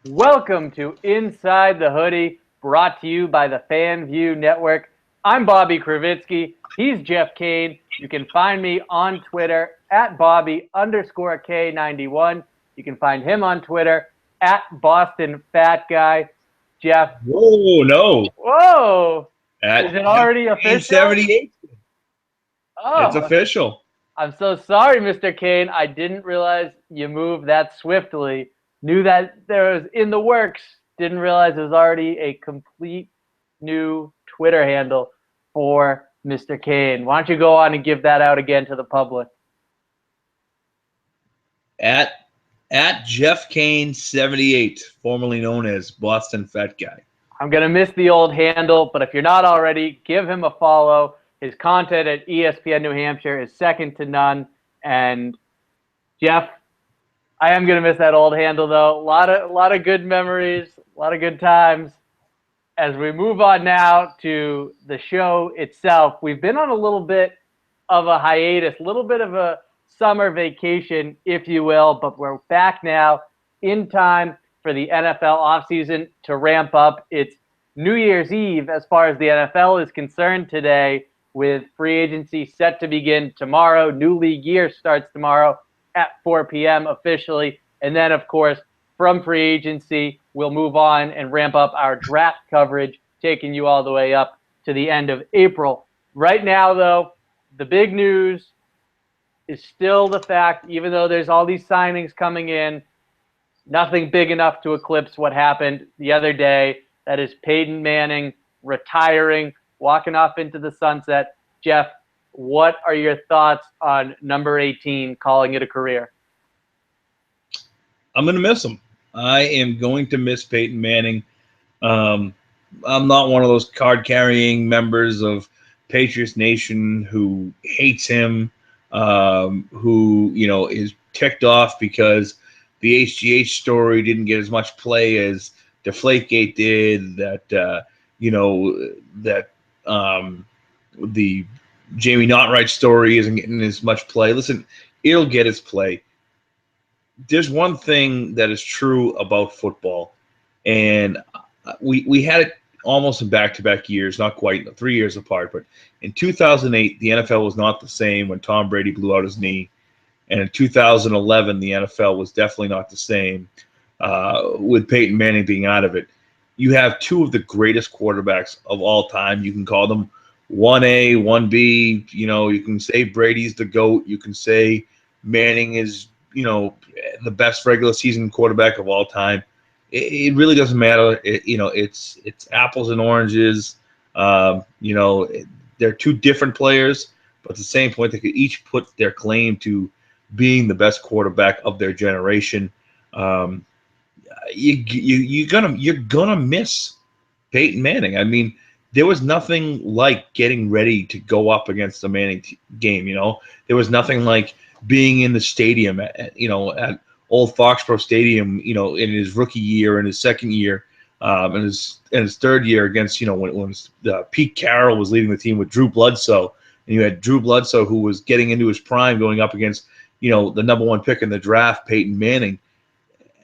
Welcome to Inside the Hoodie, brought to you by the FanView Network. I'm Bobby Krivitsky. He's Jeff Kane. You can find me on Twitter at Bobby_K91. You can find him on Twitter at Boston Fat Guy. Jeff, Whoa, no. whoa, is At it already Kane official? 78. It's Oh, official. I'm so sorry, Mr. Kane. I didn't realize you moved that swiftly. Knew that there was in the works. Didn't realize it was already a complete new Twitter handle for Mr. Kane. Why don't you go on and give that out again to the public? At at Jeff Kane 78, formerly known as Boston Fat Guy. I'm going to miss the old handle, but if you're not already, give him a follow. His content at ESPN New Hampshire is second to none. And Jeff, I am gonna miss that old handle though. A lot of good memories, a lot of good times. As we move on now to the show itself, we've been on a little bit of a hiatus, a little bit of a summer vacation, if you will, but we're back now in time for the NFL offseason to ramp up. It's New Year's Eve as far as the NFL is concerned today, with free agency set to begin tomorrow. New league year starts tomorrow at 4 p.m. officially. And then, of course, from free agency, we'll move on and ramp up our draft coverage, taking you all the way up to the end of April. Right now, though, the big news is still the fact, even though there's all these signings coming in, nothing big enough to eclipse what happened the other day. That is Peyton Manning retiring, walking off into the sunset. Jeff, what are your thoughts on number 18 calling it a career? I'm going to miss him. I am going to miss Peyton Manning. I'm not one of those card-carrying members of Patriots Nation who hates him, who is ticked off because the HGH story didn't get as much play as Deflategate did. That the Jamie Notright story isn't getting as much play. Listen, it'll get its play. There's one thing that is true about football, and we had it almost in back-to-back years, not quite 3 years apart, but in 2008, the NFL was not the same when Tom Brady blew out his knee, and in 2011, the NFL was definitely not the same with Peyton Manning being out of it. You have two of the greatest quarterbacks of all time. You can call them 1A, 1B. You can say Brady's the GOAT. You can say Manning is, the best regular season quarterback of all time. It really doesn't matter. It's apples and oranges. They're two different players, but at the same point, they could each put their claim to being the best quarterback of their generation. You're gonna miss Peyton Manning. I mean, there was nothing like getting ready to go up against the Manning game. There was nothing like being in the stadium at old Foxborough Stadium. In his rookie year, in his second year, and his third year against when Pete Carroll was leading the team with Drew Bledsoe, and you had Drew Bledsoe who was getting into his prime, going up against the number one pick in the draft, Peyton Manning.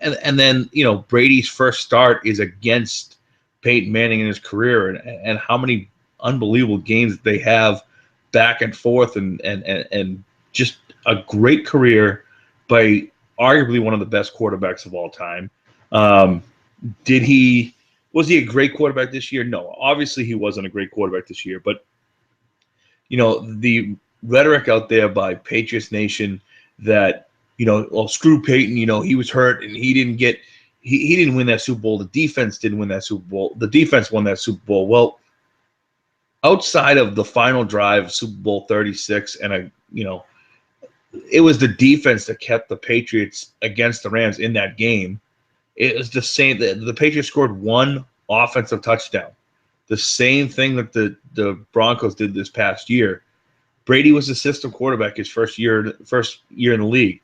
And then Brady's first start is against Peyton Manning in his career, and how many unbelievable games they have back and forth, and just a great career by arguably one of the best quarterbacks of all time. Was he a great quarterback this year? No, obviously he wasn't a great quarterback this year, but the rhetoric out there by Patriots Nation that well, screw Peyton, he was hurt and he didn't win that Super Bowl. The defense didn't win that Super Bowl. The defense won that Super Bowl. Well, outside of the final drive, Super Bowl 36, and it was the defense that kept the Patriots against the Rams in that game. It was the same. The Patriots scored one offensive touchdown. The same thing that the Broncos did this past year. Brady was a system quarterback his first year in the league.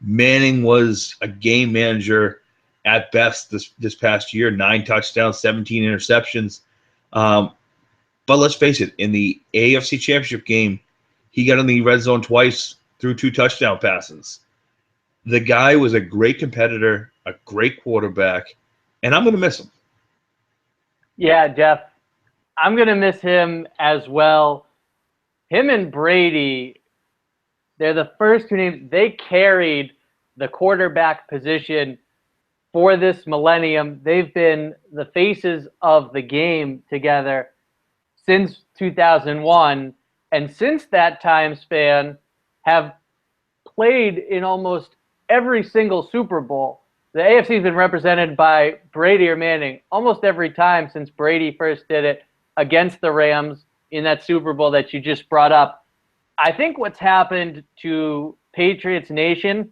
Manning was a game manager at best this past year. 9 touchdowns, 17 interceptions. But let's face it, in the AFC Championship game, he got in the red zone twice, threw 2 touchdown passes. The guy was a great competitor, a great quarterback, and I'm going to miss him. Yeah, Jeff, I'm going to miss him as well. Him and Brady, they're the first two names. They carried the quarterback position for this millennium. They've been the faces of the game together since 2001. And since that time span, have played in almost every single Super Bowl. The AFC has been represented by Brady or Manning almost every time since Brady first did it against the Rams in that Super Bowl that you just brought up. I think what's happened to Patriots Nation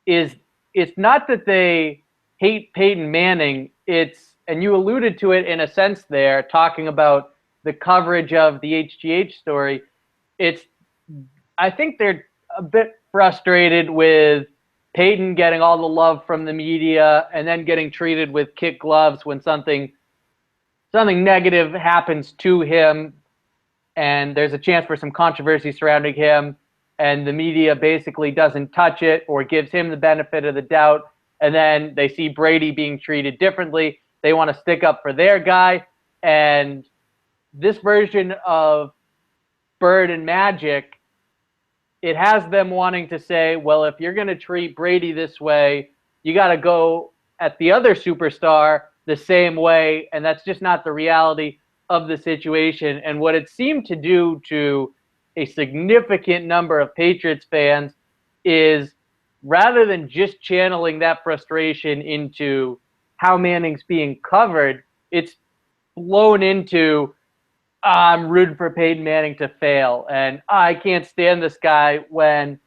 is it's not that they hate Peyton Manning. And you alluded to it in a sense there, talking about the coverage of the HGH story. I think they're a bit frustrated with Peyton getting all the love from the media and then getting treated with kid gloves when something negative happens to him and there's a chance for some controversy surrounding him, and the media basically doesn't touch it or gives him the benefit of the doubt, and then they see Brady being treated differently. They want to stick up for their guy, and this version of Bird and Magic, it has them wanting to say, well, if you're going to treat Brady this way, you got to go at the other superstar the same way, and that's just not the reality of the situation. And what it seemed to do to a significant number of Patriots fans is rather than just channeling that frustration into how Manning's being covered, it's blown into I'm rooting for Peyton Manning to fail, and I can't stand this guy. When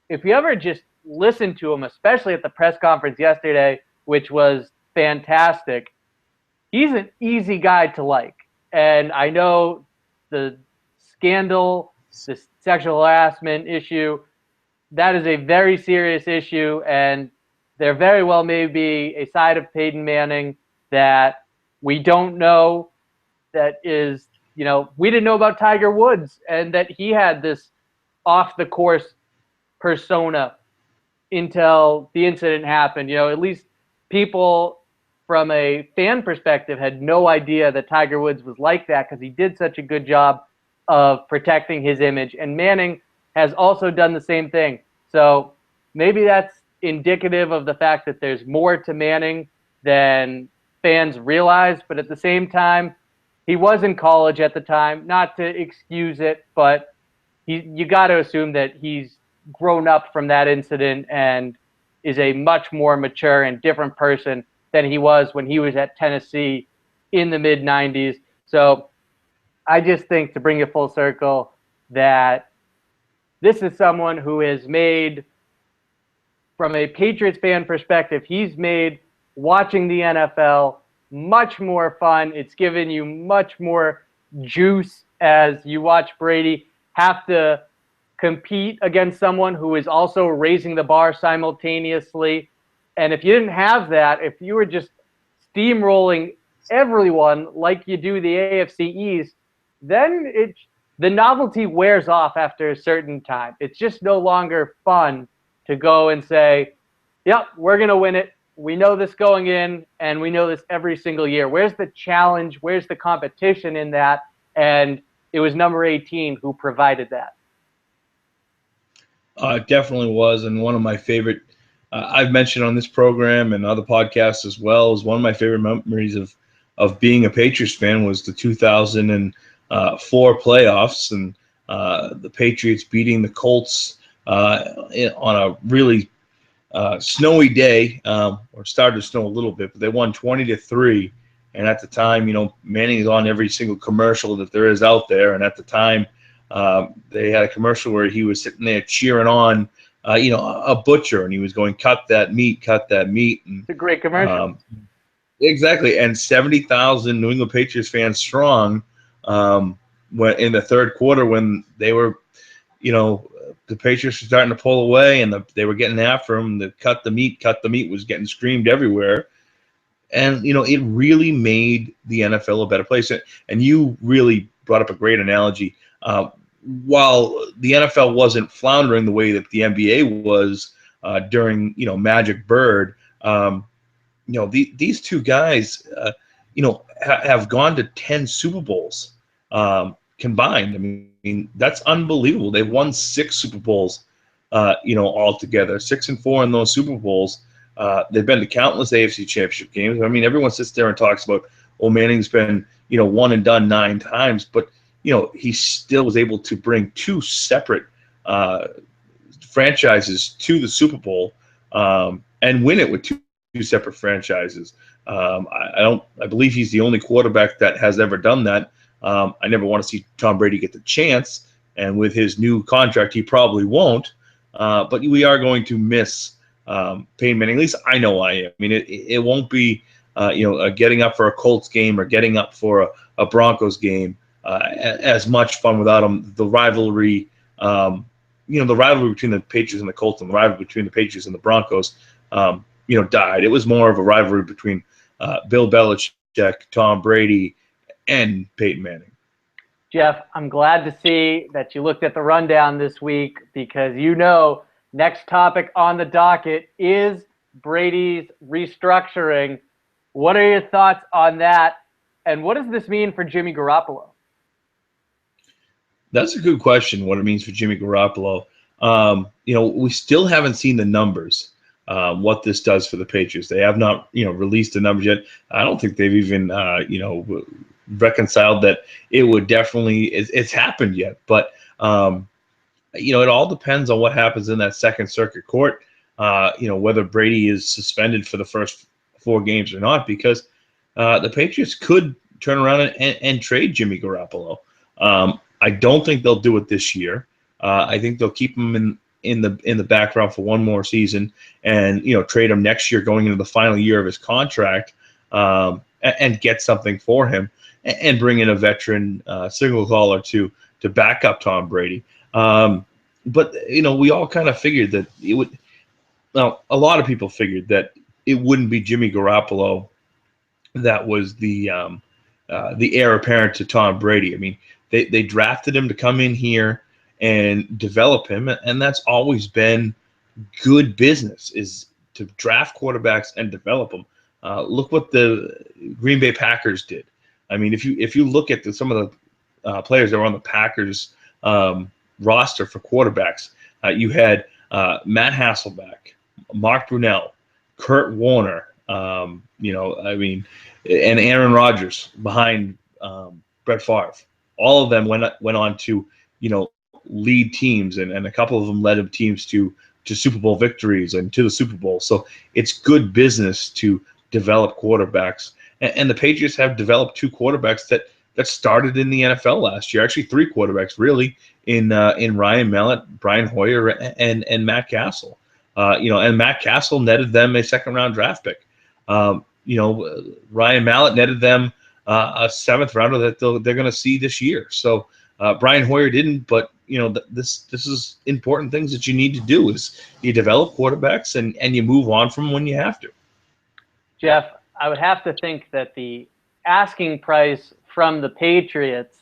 if you ever just listen to him, especially at the press conference yesterday, which was fantastic, he's an easy guy to like. And I know the scandal, the sexual harassment issue, that is a very serious issue, and there very well may be a side of Peyton Manning that we don't know that is, we didn't know about Tiger Woods and that he had this off the course persona until the incident happened. At least people from a fan perspective had no idea that Tiger Woods was like that because he did such a good job of protecting his image. And Manning has also done the same thing. So maybe that's indicative of the fact that there's more to Manning than fans realize. But at the same time, he was in college at the time, not to excuse it, but you got to assume that he's grown up from that incident and is a much more mature and different person than he was when he was at Tennessee in the mid-90s. So I just think, to bring it full circle, that this is someone who has made, from a Patriots fan perspective, he's made watching the NFL much more fun. It's given you much more juice as you watch Brady have to compete against someone who is also raising the bar simultaneously. And if you didn't have that, if you were just steamrolling everyone like you do the AFC East, then the novelty wears off after a certain time. It's just no longer fun to go and say, yep, we're going to win it. We know this going in, and we know this every single year. Where's the challenge? Where's the competition in that? And it was number 18 who provided that. It definitely was, and one of my favorite, I've mentioned on this program and other podcasts as well, is one of my favorite memories of being a Patriots fan was the 2004 playoffs and the Patriots beating the Colts on a really snowy day, or started to snow a little bit, but they won 20-3. And at the time, Manning is on every single commercial that there is out there. And at the time, they had a commercial where he was sitting there cheering on, a butcher, and he was going, cut that meat. And it's a great commercial. Exactly. And 70,000 New England Patriots fans strong when in the third quarter, when they were, the Patriots were starting to pull away and they were getting after him. The cut the meat was getting screamed everywhere. And, it really made the NFL a better place. And you really brought up a great analogy. While the NFL wasn't floundering the way that the NBA was during, Magic Bird, these two guys, have gone to 10 Super Bowls combined. I mean, that's unbelievable. They've won 6 Super Bowls, altogether, 6-4 in those Super Bowls. They've been to countless AFC Championship games. I mean, everyone sits there and talks about, oh, Manning's been, one and done 9 times, but he still was able to bring 2 separate franchises to the Super Bowl and win it with two separate franchises. I believe he's the only quarterback that has ever done that. I never want to see Tom Brady get the chance, and with his new contract, he probably won't. But we are going to miss Peyton Manning. At least I know I am. I mean, it won't be getting up for a Colts game or getting up for a Broncos game as much fun without him. The rivalry, the rivalry between the Patriots and the Colts, and the rivalry between the Patriots and the Broncos, died. It was more of a rivalry between Bill Belichick, Tom Brady, and Peyton Manning. Jeff, I'm glad to see that you looked at the rundown this week, because next topic on the docket is Brady's restructuring. What are your thoughts on that, and what does this mean for Jimmy Garoppolo? That's a good question, what it means for Jimmy Garoppolo. We still haven't seen the numbers, what this does for the Patriots. They have not, released the numbers yet. I don't think they've even, reconciled that it would definitely, it's happened yet. But, it all depends on what happens in that Second Circuit Court, whether Brady is suspended for the first 4 games or not, because the Patriots could turn around and trade Jimmy Garoppolo. I don't think they'll do it this year. I think they'll keep him in the background for 1 more season, and trade him next year, going into the final year of his contract, and get something for him, and bring in a veteran signal caller to back up Tom Brady. But we all kind of figured that it would. Well, a lot of people figured that it wouldn't be Jimmy Garoppolo that was the heir apparent to Tom Brady. I mean, they drafted him to come in here and develop him, and that's always been good business, is to draft quarterbacks and develop them. Look what the Green Bay Packers did. I mean, if you look at some of the players that were on the Packers roster for quarterbacks, you had Matt Hasselbeck, Mark Brunell, Kurt Warner, and Aaron Rodgers behind Brett Favre. All of them went on to, lead teams, and a couple of them led teams to Super Bowl victories and to the Super Bowl. So it's good business to develop quarterbacks. And the Patriots have developed 2 quarterbacks that started in the NFL last year. Actually, 3 quarterbacks, really, in Ryan Mallett, Brian Hoyer, and Matt Castle. And Matt Castle netted them a 2nd-round draft pick. Ryan Mallett netted them a 7th rounder that they're going to see this year. So Brian Hoyer didn't, but this is important things that you need to do, is you develop quarterbacks and you move on from them when you have to. Jeff, I would have to think that the asking price from the Patriots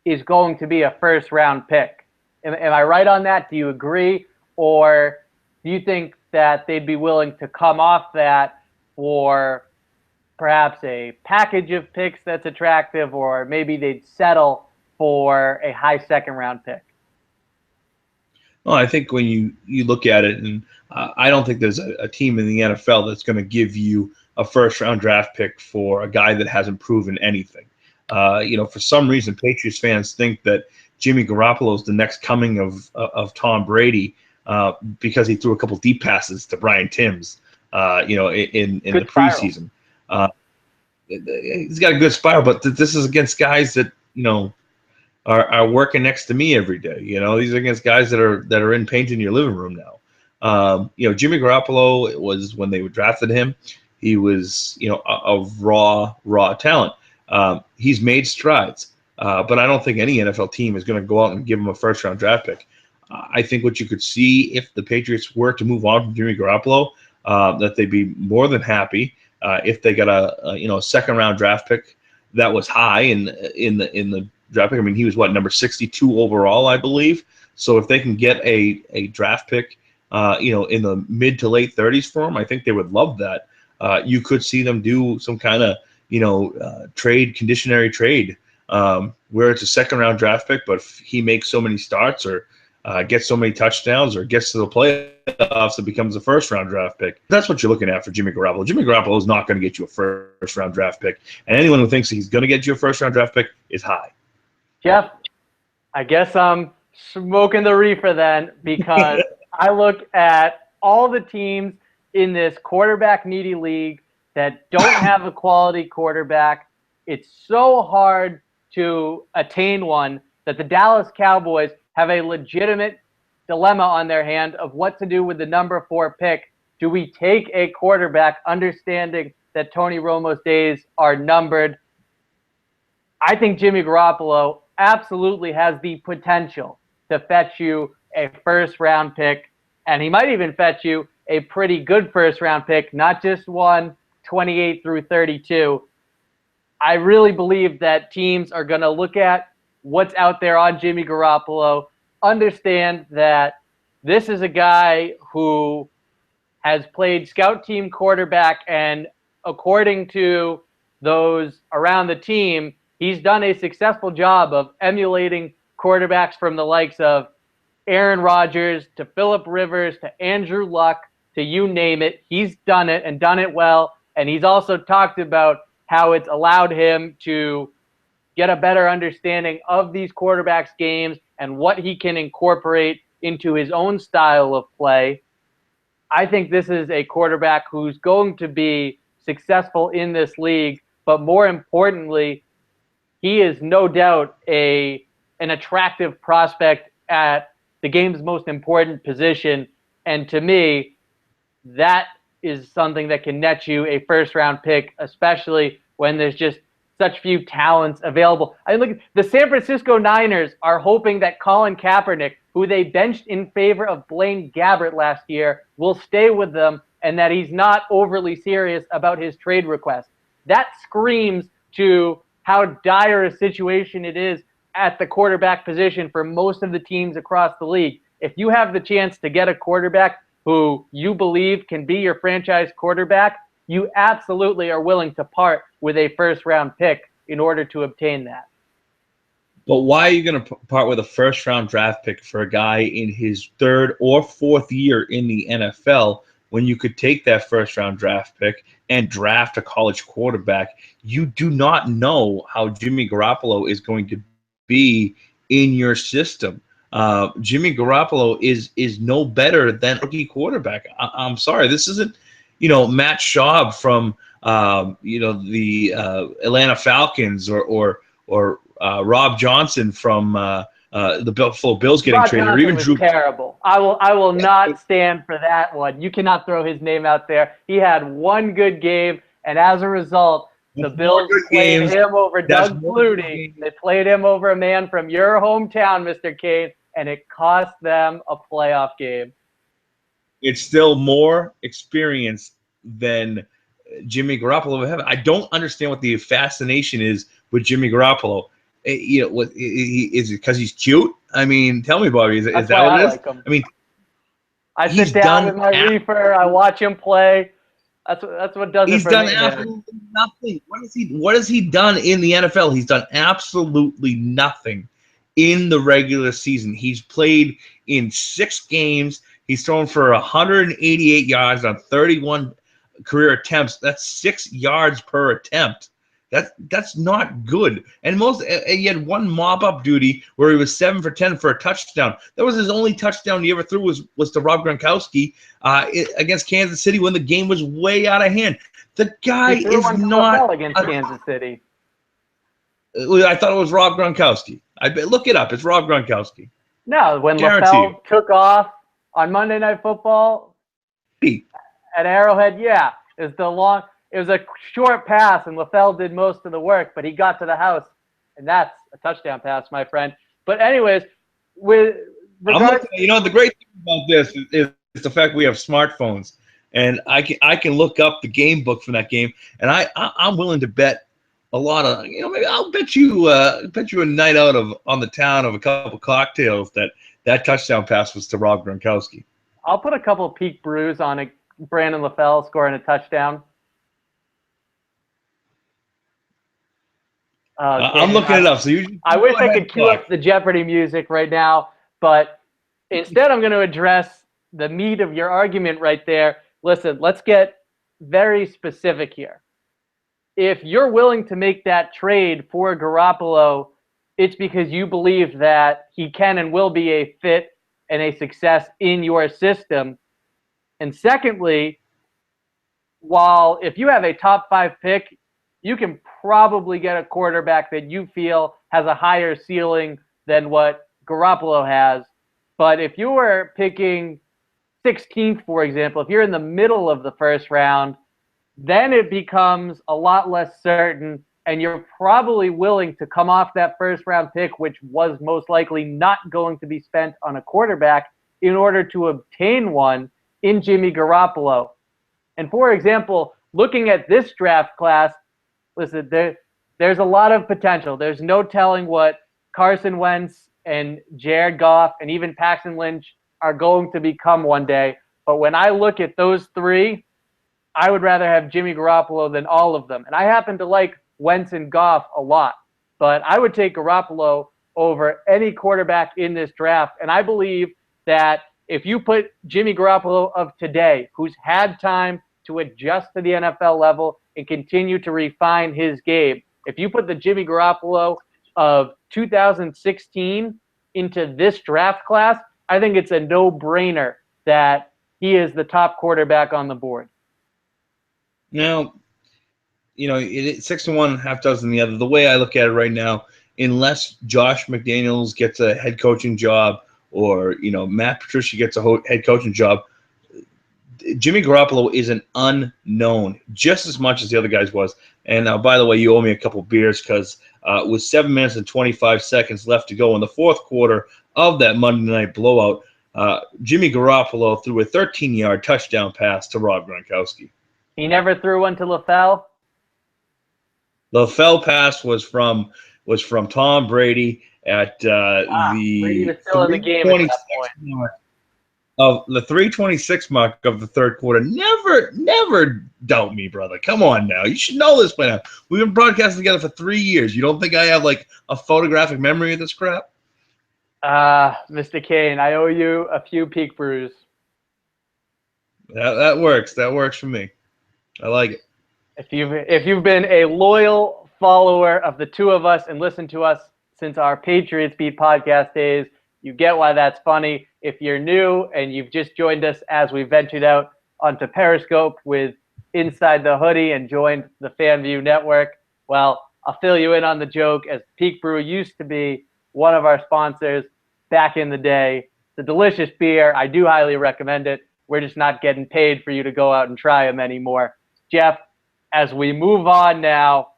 is going to be a 1st-round pick. Am I right on that? Do you agree? Or do you think that they'd be willing to come off that for perhaps a package of picks that's attractive, or maybe they'd settle for a high 2nd-round pick? Well, I think when you look at it, and I don't think there's a team in the NFL that's going to give you a 1st-round draft pick for a guy that hasn't proven anything. For some reason, Patriots fans think that Jimmy Garoppolo is the next coming of Tom Brady because he threw a couple deep passes to Brian Timms, in the preseason. He's got a good spiral, but this is against guys that are working next to me every day. These are against guys that are in paint in your living room now. Jimmy Garoppolo was, when they drafted him, he was a raw talent. He's made strides, but I don't think any NFL team is going to go out and give him a 1st-round draft pick. I think what you could see if the Patriots were to move on from Jimmy Garoppolo, that they'd be more than happy if they got a 2nd-round draft pick that was high in the draft pick. I mean, he was number 62 overall, I believe. So if they can get a draft pick, in the mid to late 30s for him, I think they would love that. you could see them do some kind of conditionary trade where it's a second-round draft pick, but if he makes so many starts or gets so many touchdowns or gets to the playoffs, it becomes a first-round draft pick. That's what you're looking at for Jimmy Garoppolo. Jimmy Garoppolo is not going to get you a first-round draft pick, and anyone who thinks he's going to get you a first-round draft pick is high. Jeff, I guess I'm smoking the reefer then, because I look at all the teams in this quarterback-needy league that don't have a quality quarterback. It's so hard to attain one that the Dallas Cowboys have a legitimate dilemma on their hand of what to do with the number 4 pick. Do we take a quarterback, understanding that Tony Romo's days are numbered? I think Jimmy Garoppolo absolutely has the potential to fetch you a first-round pick, and he might even fetch you a pretty good first-round pick, not just one 28 through 32. I really believe that teams are going to look at what's out there on Jimmy Garoppolo, understand that this is a guy who has played scout team quarterback, and according to those around the team, he's done a successful job of emulating quarterbacks from the likes of Aaron Rodgers to Phillip Rivers to Andrew Luck to you name it. He's done it and done it well, and he's also talked about how it's allowed him to get a better understanding of these quarterbacks' games and what he can incorporate into his own style of play. I think this is a quarterback who's going to be successful in this league, but more importantly, he is no doubt an attractive prospect at the game's most important position. And to me, that is something that can net you a first-round pick, especially when there's just such few talents available. I look, the San Francisco Niners are hoping that Colin Kaepernick, who they benched in favor of Blaine Gabbert last year, will stay with them, and that he's not overly serious about his trade request. That screams to how dire a situation it is at the quarterback position for most of the teams across the league. If you have the chance to get a quarterback who you believe can be your franchise quarterback, you absolutely are willing to part with a first-round pick in order to obtain that. But why are you going to part with a first-round draft pick for a guy in his 3rd or 4th year in the NFL when you could take that first-round draft pick and draft a college quarterback? You do not know how Jimmy Garoppolo is going to be in your system. Jimmy Garoppolo is no better than a rookie quarterback. I'm sorry, this isn't Matt Schaub from the Atlanta Falcons or Rob Johnson from the Buffalo Bills getting traded, or even Drew. Terrible. I will not stand for that one. You cannot throw his name out there. He had one good game, and as a result, the Bills played him over Doug Flutie. They played him over a man from your hometown, Mr. Kane, and it cost them a playoff game. It's still more experience than Jimmy Garoppolo. I don't understand what the fascination is with Jimmy Garoppolo. Is it because he's cute? I mean, tell me, Bobby. Is that what it is? Like him. I mean, I sit down with my reefer. I watch him play. That's what does it for me. He's done absolutely nothing. What has he done in the NFL? He's done absolutely nothing in the regular season. He's played in 6 games. He's thrown for 188 yards on 31 career attempts. That's 6 yards per attempt. That's not good. And he had one mop-up duty where he was 7 for 10 for a touchdown. That was his only touchdown he ever threw was to Rob Gronkowski against Kansas City when the game was way out of hand. The guy is not against Kansas City. I thought it was Rob Gronkowski. Look it up. It's Rob Gronkowski. No, when LaFell took off on Monday Night Football at Arrowhead, yeah, it was a short pass, and LaFell did most of the work, but he got to the house, and that's a touchdown pass, my friend. But anyways, the great thing about this is the fact we have smartphones, and I can look up the game book from that game, and I'm willing to bet a lot of maybe I'll bet you a night out on the town of a couple cocktails that touchdown pass was to Rob Gronkowski. I'll put a couple of peak brews on it. Brandon LaFell scoring a touchdown. I'm looking it up. So I wish I could cue talk. up the Jeopardy music right now, but instead I'm going to address the meat of your argument right there. Listen, let's get very specific here. If you're willing to make that trade for Garoppolo, it's because you believe that he can and will be a fit and a success in your system. And secondly, while if you have a top 5 pick, you can probably get a quarterback that you feel has a higher ceiling than what Garoppolo has. But if you were picking 16th, for example, if you're in the middle of the first round, then it becomes a lot less certain, and you're probably willing to come off that first round pick, which was most likely not going to be spent on a quarterback, in order to obtain one in Jimmy Garoppolo. And for example, looking at this draft class, listen, there's a lot of potential. There's no telling what Carson Wentz and Jared Goff and even Paxton Lynch are going to become one day. But when I look at those three, I would rather have Jimmy Garoppolo than all of them. And I happen to like Wentz and Goff a lot. But I would take Garoppolo over any quarterback in this draft. And I believe that if you put Jimmy Garoppolo of today, who's had time to adjust to the NFL level and continue to refine his game, if you put the Jimmy Garoppolo of 2016 into this draft class, I think it's a no-brainer that he is the top quarterback on the board. Now, it's 6-1, half dozen the other. The way I look at it right now, unless Josh McDaniels gets a head coaching job or, Matt Patricia gets a head coaching job, Jimmy Garoppolo is an unknown just as much as the other guys was. And by the way, you owe me a couple beers because with 7 minutes and 25 seconds left to go in the fourth quarter of that Monday night blowout, Jimmy Garoppolo threw a 13-yard touchdown pass to Rob Gronkowski. He never threw one to LaFell? LaFell pass was from Tom Brady at Brady was still in the game at that point. Of the 3:26 mark of the third quarter. Never doubt me, brother. Come on now. You should know this by now. We've been broadcasting together for 3 years. You don't think I have like a photographic memory of this crap? Mr. Kane, I owe you a few peak brews. That works. That works for me. I like it. If you've been a loyal follower of the two of us and listened to us since our Patriots Beat podcast days, you get why that's funny. If you're new and you've just joined us as we ventured out onto Periscope with Inside the Hoodie and joined the FanView network, well, I'll fill you in on the joke, as Peak Brew used to be one of our sponsors back in the day. It's a delicious beer. I do highly recommend it. We're just not getting paid for you to go out and try them anymore. Jeff, as we move on now,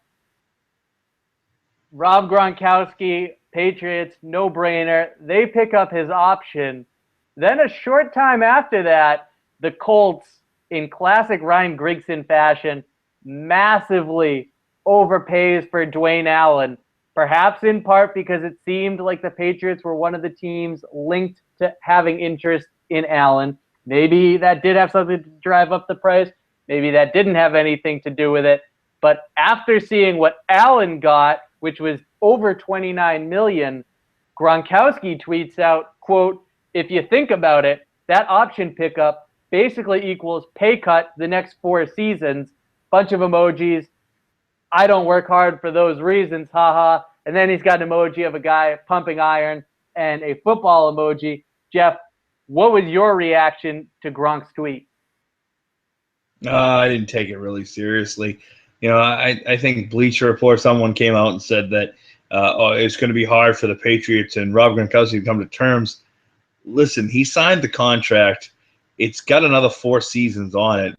Rob Gronkowski, Patriots, no-brainer. They pick up his option. Then a short time after that, the Colts, in classic Ryan Grigson fashion, massively overpays for Dwayne Allen, perhaps in part because it seemed like the Patriots were one of the teams linked to having interest in Allen. Maybe that did have something to drive up the price. Maybe that didn't have anything to do with it. But after seeing what Allen got, which was over $29 million, Gronkowski tweets out, quote, "If you think about it, that option pickup basically equals pay cut the next 4 seasons." Bunch of emojis. I don't work hard for those reasons, haha. And then he's got an emoji of a guy pumping iron and a football emoji. Jeff, what was your reaction to Gronk's tweet? I didn't take it really seriously. I think Bleacher Report, someone came out and said that it's going to be hard for the Patriots and Rob Gronkowski to come to terms. Listen, he signed the contract. It's got another 4 seasons on it.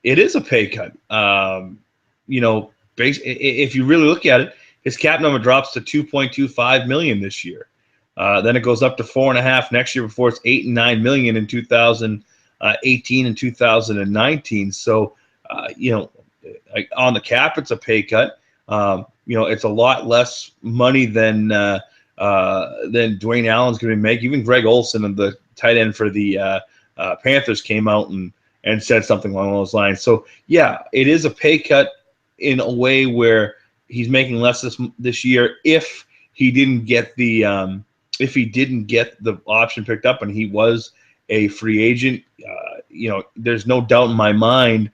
It is a pay cut. If you really look at it, his cap number drops to $2.25 million this year. Then it goes up to $4.5 next year before it's $8 and $9 million in 2018 and 2019. So, on the cap, it's a pay cut. It's a lot less money than Dwayne Allen's going to make. Even Greg Olsen, and the tight end for the Panthers, came out and said something along those lines. So, yeah, it is a pay cut in a way where he's making less this year if he didn't get the option picked up and he was a free agent. There's no doubt in my mind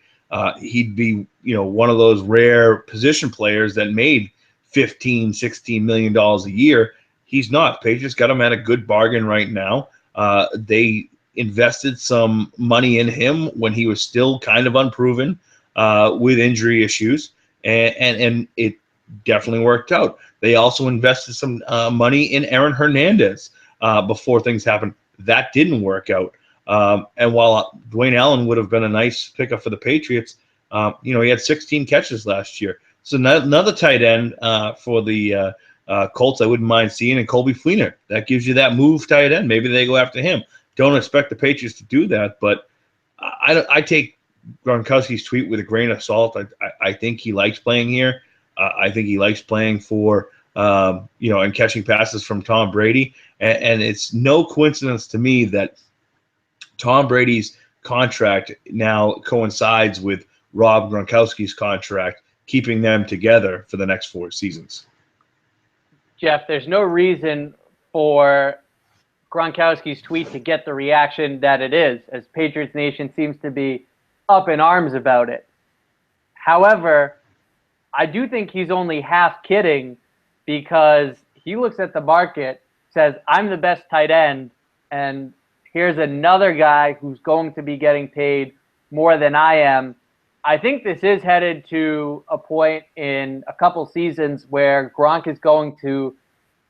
he'd be one of those rare position players that made $15-16 million a year. He's not. Patriots got him at a good bargain right now. They invested some money in him when he was still kind of unproven with injury issues, and it definitely worked out. They also invested some money in Aaron Hernandez before things happened. That didn't work out. And while Dwayne Allen would have been a nice pickup for the Patriots, he had 16 catches last year. So another tight end for the Colts I wouldn't mind seeing, and Colby Fleener. That gives you that move tight end. Maybe they go after him. Don't expect the Patriots to do that, but I take Gronkowski's tweet with a grain of salt. I think he likes playing here. I think he likes playing for, and catching passes from Tom Brady. And it's no coincidence to me that Tom Brady's contract now coincides with Rob Gronkowski's contract, keeping them together for the next 4 seasons. Jeff, there's no reason for Gronkowski's tweet to get the reaction that it is, as Patriots Nation seems to be up in arms about it. However, I do think he's only half kidding, because he looks at the market, says, I'm the best tight end, and here's another guy who's going to be getting paid more than I am. I think this is headed to a point in a couple seasons where Gronk is going to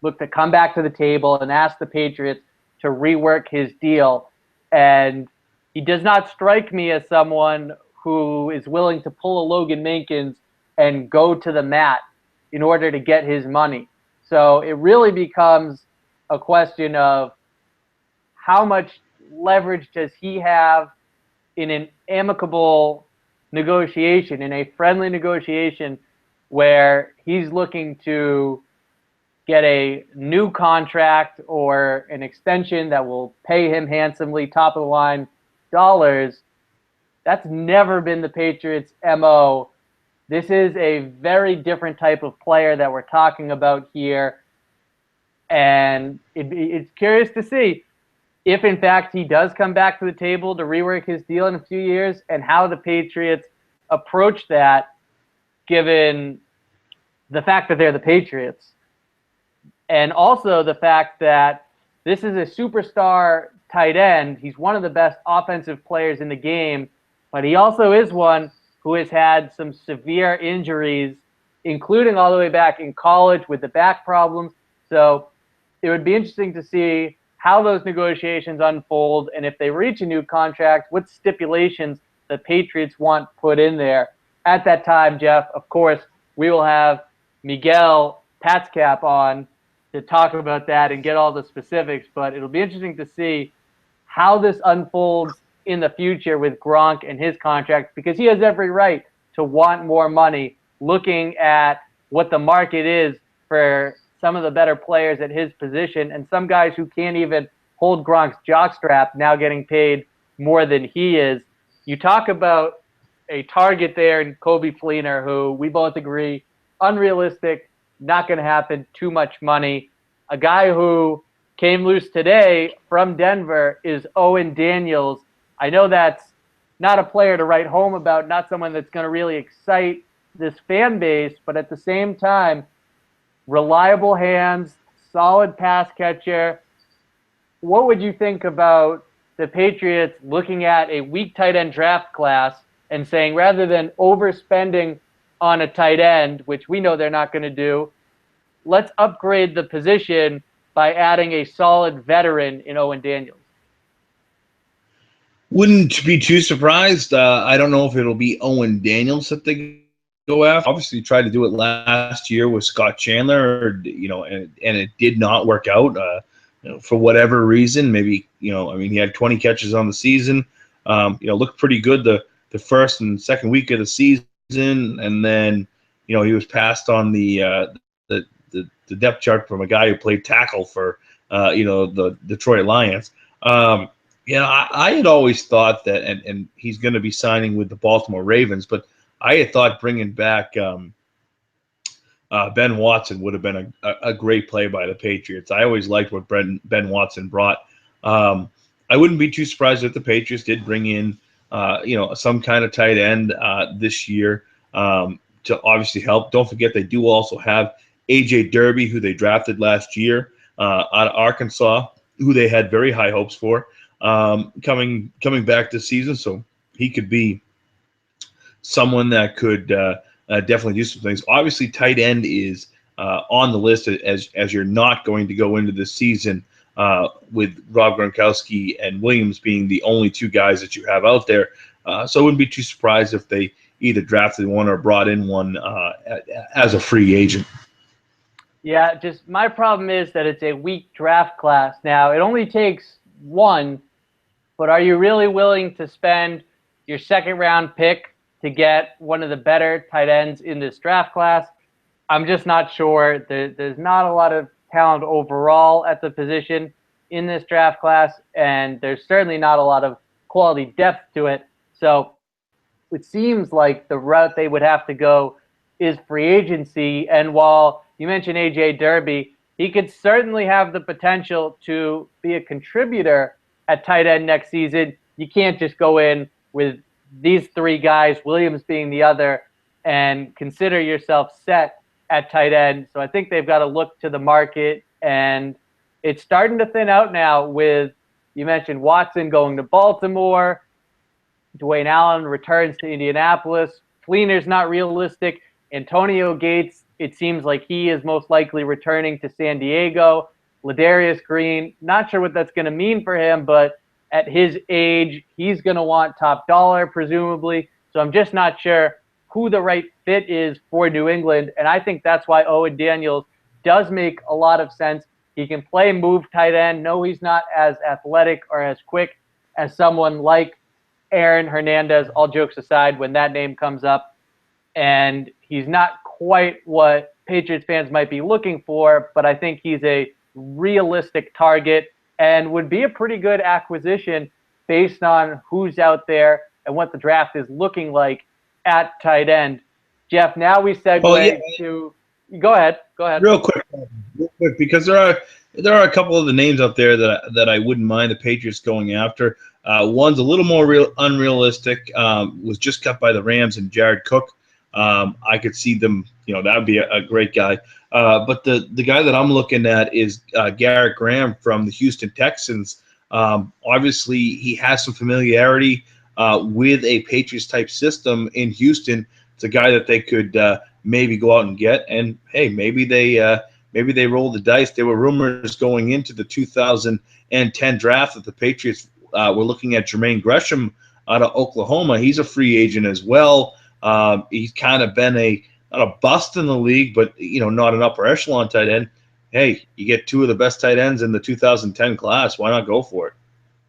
look to come back to the table and ask the Patriots to rework his deal. And he does not strike me as someone who is willing to pull a Logan Mankins and go to the mat in order to get his money. So it really becomes a question of how much leverage does he have in an amicable negotiation, in a friendly negotiation, where he's looking to get a new contract or an extension that will pay him handsomely, top of the line dollars. That's never been the Patriots' MO. This is a very different type of player that we're talking about here. And it's curious to see if, in fact, he does come back to the table to rework his deal in a few years, and how the Patriots approach that, given the fact that they're the Patriots. And also the fact that this is a superstar tight end. He's one of the best offensive players in the game, but he also is one who has had some severe injuries, including all the way back in college with the back problems. So it would be interesting to see how those negotiations unfold, and if they reach a new contract, what stipulations the Patriots want put in there. At that time, Jeff, of course, we will have Miguel Patscap on to talk about that and get all the specifics, but it'll be interesting to see how this unfolds in the future with Gronk and his contract, because he has every right to want more money, looking at what the market is for some of the better players at his position, and some guys who can't even hold Gronk's jockstrap now getting paid more than he is. You talk about a target there in Colby Fleener, who we both agree, unrealistic, not going to happen, too much money. A guy who came loose today from Denver is Owen Daniels. I know that's not a player to write home about, not someone that's going to really excite this fan base, but at the same time, reliable hands, solid pass catcher. What would you think about the Patriots looking at a weak tight end draft class and saying, rather than overspending on a tight end, which we know they're not going to do, let's upgrade the position by adding a solid veteran in Owen Daniels? Wouldn't be too surprised. I don't know if it'll be Owen Daniels that they go after. Obviously, tried to do it last year with Scott Chandler, and it did not work out for whatever reason. Maybe he had 20 catches on the season. Looked pretty good the first and second week of the season, and then he was passed on the depth chart from a guy who played tackle for the Detroit Lions. I had always thought that, and he's going to be signing with the Baltimore Ravens, but I had thought bringing back Ben Watson would have been a great play by the Patriots. I always liked what Ben Watson brought. I wouldn't be too surprised if the Patriots did bring in, some kind of tight end this year to obviously help. Don't forget they do also have A.J. Derby, who they drafted last year out of Arkansas, who they had very high hopes for coming back this season. So he could be someone that could definitely do some things. Obviously, tight end is on the list as you're not going to go into this season with Rob Gronkowski and Williams being the only two guys that you have out there. So I wouldn't be too surprised if they either drafted one or brought in one as a free agent. Yeah, just my problem is that it's a weak draft class. Now, it only takes one, but are you really willing to spend your second-round pick to get one of the better tight ends in this draft class? I'm just not sure. There's not a lot of talent overall at the position in this draft class, and there's certainly not a lot of quality depth to it. So it seems like the route they would have to go is free agency. And while you mentioned A.J. Derby, he could certainly have the potential to be a contributor at tight end next season. You can't just go in with these three guys, Williams being the other, and consider yourself set at tight end. So I think they've got to look to the market, and it's starting to thin out now with, you mentioned Watson going to Baltimore, Dwayne Allen returns to Indianapolis, Fleener's not realistic, Antonio Gates, it seems like he is most likely returning to San Diego, Ladarius Green, not sure what that's going to mean for him, but at his age, he's going to want top dollar, presumably. So I'm just not sure who the right fit is for New England. And I think that's why Owen Daniels does make a lot of sense. He can play move tight end. No, he's not as athletic or as quick as someone like Aaron Hernandez, all jokes aside, when that name comes up. And he's not quite what Patriots fans might be looking for, but I think he's a realistic target and would be a pretty good acquisition based on who's out there and what the draft is looking like at tight end. Jeff, now we segue to – go ahead. Real quick, because there are a couple of the names out there that I wouldn't mind the Patriots going after. One's a little more unrealistic, was just cut by the Rams, and Jared Cook. I could see them, that would be a great guy. But the guy that I'm looking at is Garrett Graham from the Houston Texans. Obviously, he has some familiarity with a Patriots-type system in Houston. It's a guy that they could maybe go out and get. And, hey, maybe they roll the dice. There were rumors going into the 2010 draft that the Patriots were looking at Jermaine Gresham out of Oklahoma. He's a free agent as well. He's kind of been not a bust in the league, but not an upper echelon tight end. Hey, you get two of the best tight ends in the 2010 class. Why not go for it?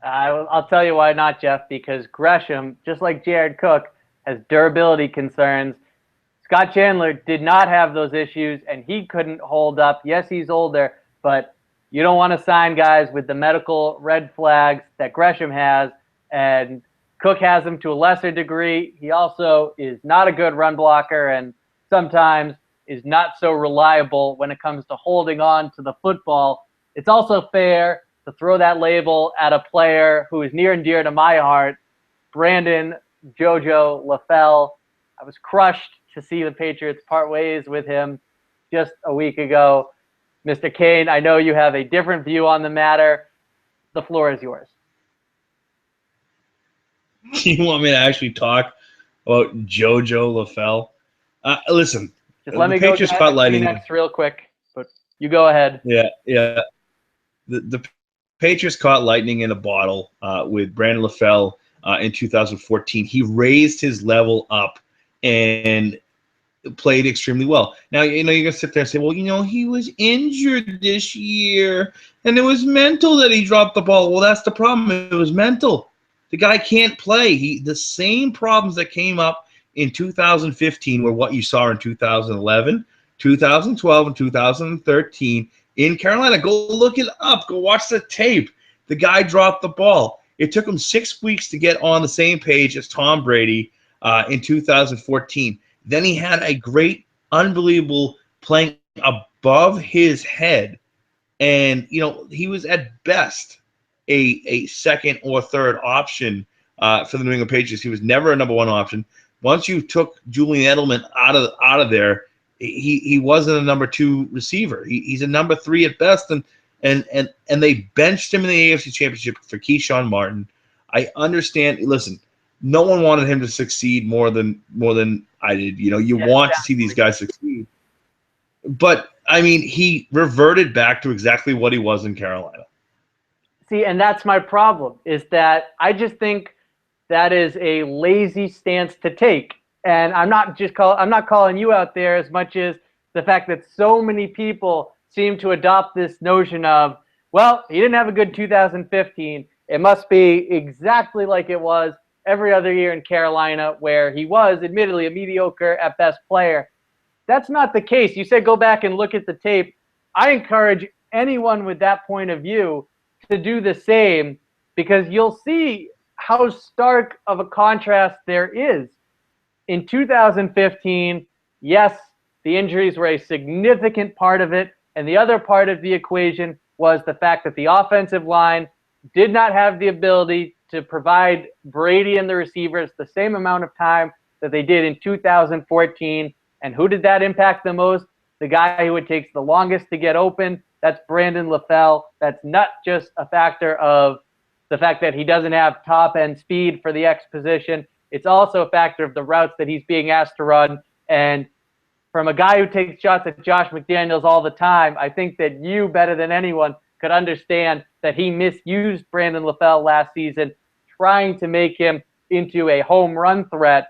I'll tell you why not, Jeff, because Gresham, just like Jared Cook, has durability concerns. Scott Chandler did not have those issues, and he couldn't hold up. Yes, he's older, but you don't want to sign guys with the medical red flags that Gresham has, and Cook has them to a lesser degree. He also is not a good run blocker and sometimes is not so reliable when it comes to holding on to the football. It's also fair to throw that label at a player who is near and dear to my heart, Brandon Jojo LaFell. I was crushed to see the Patriots part ways with him just a week ago. Mr. Kane, I know you have a different view on the matter. The floor is yours. You want me to actually talk about JoJo LaFell? Listen, just let me go to Phoenix real quick, but you go ahead. Yeah. The Patriots caught lightning in a bottle with Brandon LaFell in 2014. He raised his level up and played extremely well. Now, you're going to sit there and say, well, he was injured this year, and it was mental that he dropped the ball. Well, that's the problem. It was mental. The guy can't play. The same problems that came up in 2015 were what you saw in 2011, 2012, and 2013 in Carolina. Go look it up. Go watch the tape. The guy dropped the ball. It took him 6 weeks to get on the same page as Tom Brady in 2014. Then he had a great, unbelievable playing above his head. And, he was at best a second or third option for the New England Patriots. He was never a number one option. Once you took Julian Edelman out of there, he wasn't a number two receiver. He's a number three at best, and they benched him in the AFC Championship for Keyshawn Martin. I understand. Listen, no one wanted him to succeed more than I did. You want to see these guys succeed, but I mean, he reverted back to exactly what he was in Carolina. See, and that's my problem, is that I just think that is a lazy stance to take. And I'm not calling you out there as much as the fact that so many people seem to adopt this notion of, well, he didn't have a good 2015. It must be exactly like it was every other year in Carolina, where he was admittedly a mediocre at best player. That's not the case. You said go back and look at the tape. I encourage anyone with that point of view to do the same, because you'll see how stark of a contrast there is. In 2015, yes, the injuries were a significant part of it, and the other part of the equation was the fact that the offensive line did not have the ability to provide Brady and the receivers the same amount of time that they did in 2014. And who did that impact the most? The guy who it takes the longest to get open. That's Brandon LaFell. That's not just a factor of the fact that he doesn't have top-end speed for the X position. It's also a factor of the routes that he's being asked to run. And from a guy who takes shots at Josh McDaniels all the time, I think that you, better than anyone, could understand that he misused Brandon LaFell last season, trying to make him into a home run threat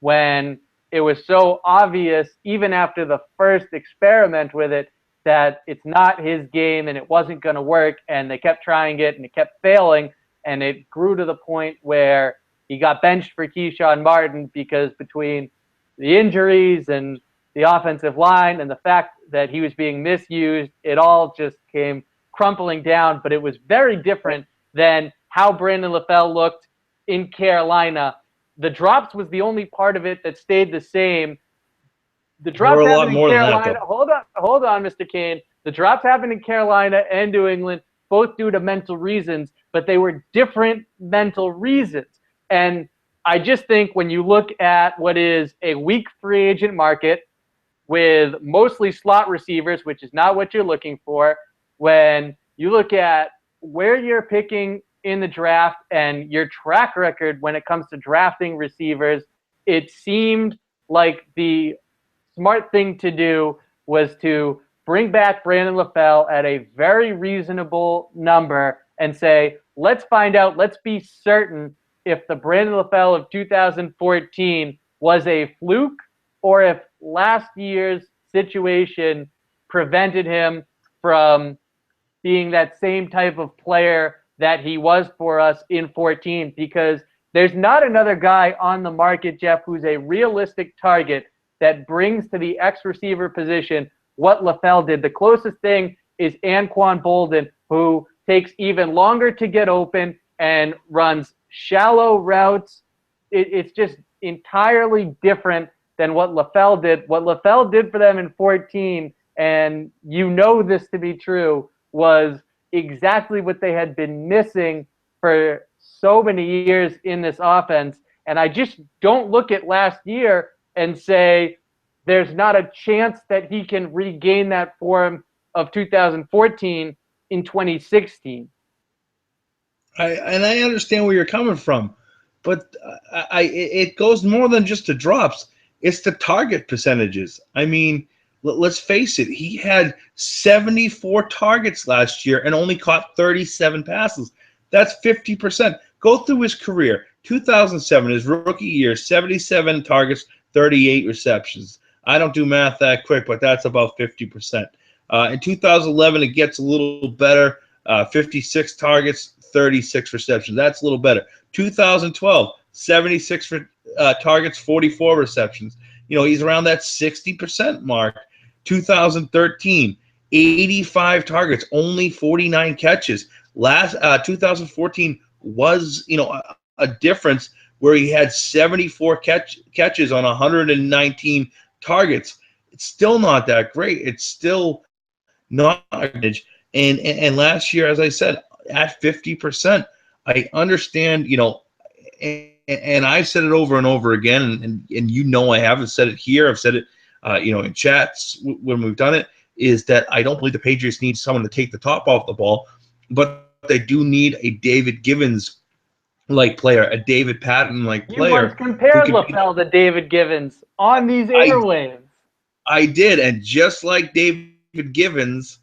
when it was so obvious, even after the first experiment with it, that it's not his game and it wasn't going to work. And they kept trying it and it kept failing. And it grew to the point where he got benched for Keyshawn Martin, because between the injuries and the offensive line and the fact that he was being misused, it all just came crumpling down. But it was very different than how Brandon LaFell looked in Carolina. The drops was the only part of it that stayed the same. The drops happened in Carolina. Hold on, Mr. Kane. The drops happened in Carolina and New England, both due to mental reasons, but they were different mental reasons. And I just think when you look at what is a weak free agent market with mostly slot receivers, which is not what you're looking for, when you look at where you're picking in the draft and your track record when it comes to drafting receivers, it seemed like the smart thing to do was to bring back Brandon LaFell at a very reasonable number and say, let's find out, let's be certain if the Brandon LaFell of 2014 was a fluke or if last year's situation prevented him from being that same type of player that he was for us in 14, because there's not another guy on the market, Jeff, who's a realistic target that brings to the X receiver position what LaFell did. The closest thing is Anquan Bolden, who takes even longer to get open and runs shallow routes. It's just entirely different than what LaFell did. What LaFell did for them in 14, and you know this to be true, was exactly what they had been missing for so many years in this offense. And I just don't look at last year and say there's not a chance that he can regain that form of 2014 in 2016. I understand where you're coming from, but it goes more than just the drops. It's the target percentages. I mean, let's face it. He had 74 targets last year and only caught 37 passes. That's 50%. Go through his career. 2007, his rookie year, 77 targets, 38 receptions. I don't do math that quick, but that's about 50%. In 2011, it gets a little better. 56 targets, 36 receptions. That's a little better. 2012, 76 targets, 44 receptions. He's around that 60% mark. 2013, 85 targets, only 49 catches. 2014 was, a difference where he had 74 catches on 119 targets. it's still not that great. It's still not a advantage. And last year, as I said, at 50%, I understand, and I've said it over and over again, and I haven't said it here. I've said it, in chats when we've done it, is that I don't believe the Patriots need someone to take the top off the ball, but they do need a David Givens-like player, a David Patton-like You once player who compared could be. LaFell to David Givens on these airwaves. I did, and just like David Givens,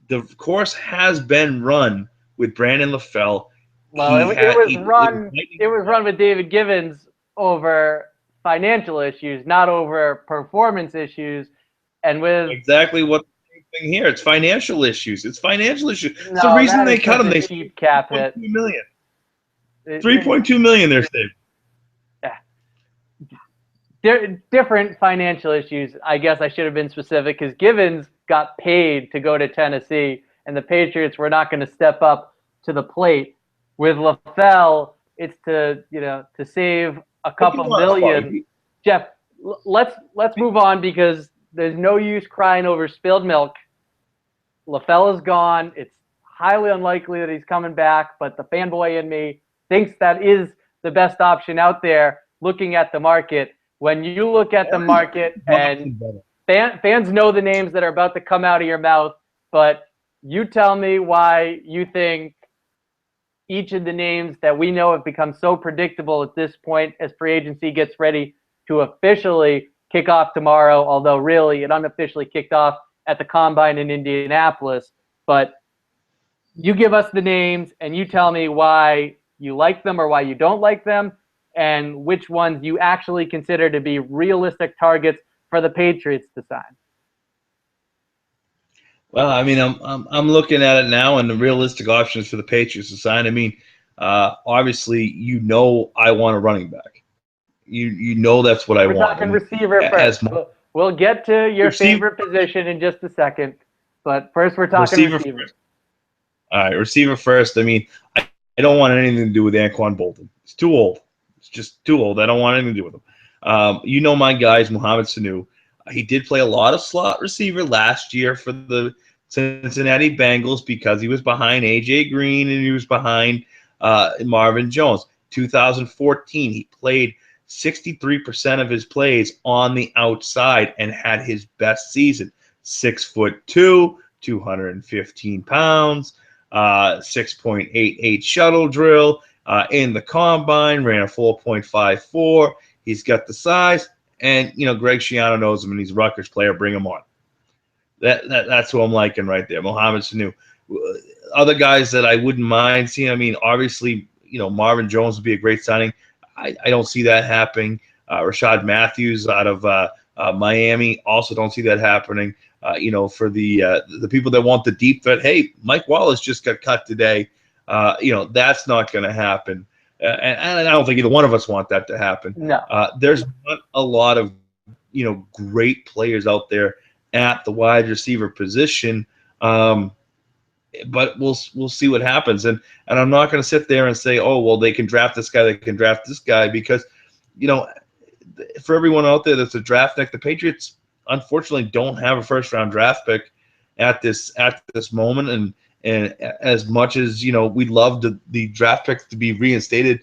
the course has been run with Brandon LaFell. Well, it was run with David Givens over financial issues, not over performance issues, and with exactly what the same thing here. It's financial issues. It's financial issues. It's the no, reason that they is cut him. such a They cheap cap hit. 3.2 million. 3.2 million. They're saving. Different financial issues. I guess I should have been specific because Givens got paid to go to Tennessee, and the Patriots were not going to step up to the plate. With LaFell, it's to save a couple million. Jeff, let's move on because there's no use crying over spilled milk. LaFell is gone. It's highly unlikely that he's coming back, but the fanboy in me thinks that is the best option out there. Looking at the market. When you look at the market, and fans know the names that are about to come out of your mouth, but you tell me why you think each of the names that we know have become so predictable at this point as free agency gets ready to officially kick off tomorrow, although really it unofficially kicked off at the Combine in Indianapolis. But you give us the names and you tell me why you like them or why you don't like them, and which ones you actually consider to be realistic targets for the Patriots to sign. Well, I mean, I'm looking at it now, and the realistic options for the Patriots to sign. I mean, obviously, I want a running back. That's what I want. We're talking receiver first. We'll get to your favorite position in just a second, but first we're talking receiver. All right, receiver first. I mean, I don't want anything to do with Anquan Bolden. It's too old. It's just too old. I don't want anything to do with him. My guy is Mohamed Sanu. He did play a lot of slot receiver last year for the Cincinnati Bengals because he was behind A.J. Green and he was behind Marvin Jones. 2014, he played 63% of his plays on the outside and had his best season. 6'2", 215 pounds, 6.88 shuttle drill. In the combine, ran a 4.54. He's got the size, and Greg Schiano knows him, and he's a Rutgers player. Bring him on. That's who I'm liking right there, Mohamed Sanu. Other guys that I wouldn't mind seeing. I mean, obviously, Marvin Jones would be a great signing. I don't see that happening. Rashad Matthews out of Miami, also don't see that happening. For the people that want the deep threat, hey, Mike Wallace just got cut today. That's not going to happen. And I don't think either one of us want that to happen. No. There's not a lot of, great players out there at the wide receiver position. But we'll see what happens. And I'm not going to sit there and say, oh, well, they can draft this guy, they can draft this guy, because, for everyone out there that's a draft pick, the Patriots unfortunately don't have a first-round draft pick at this moment. And as much as, we'd love the draft picks to be reinstated,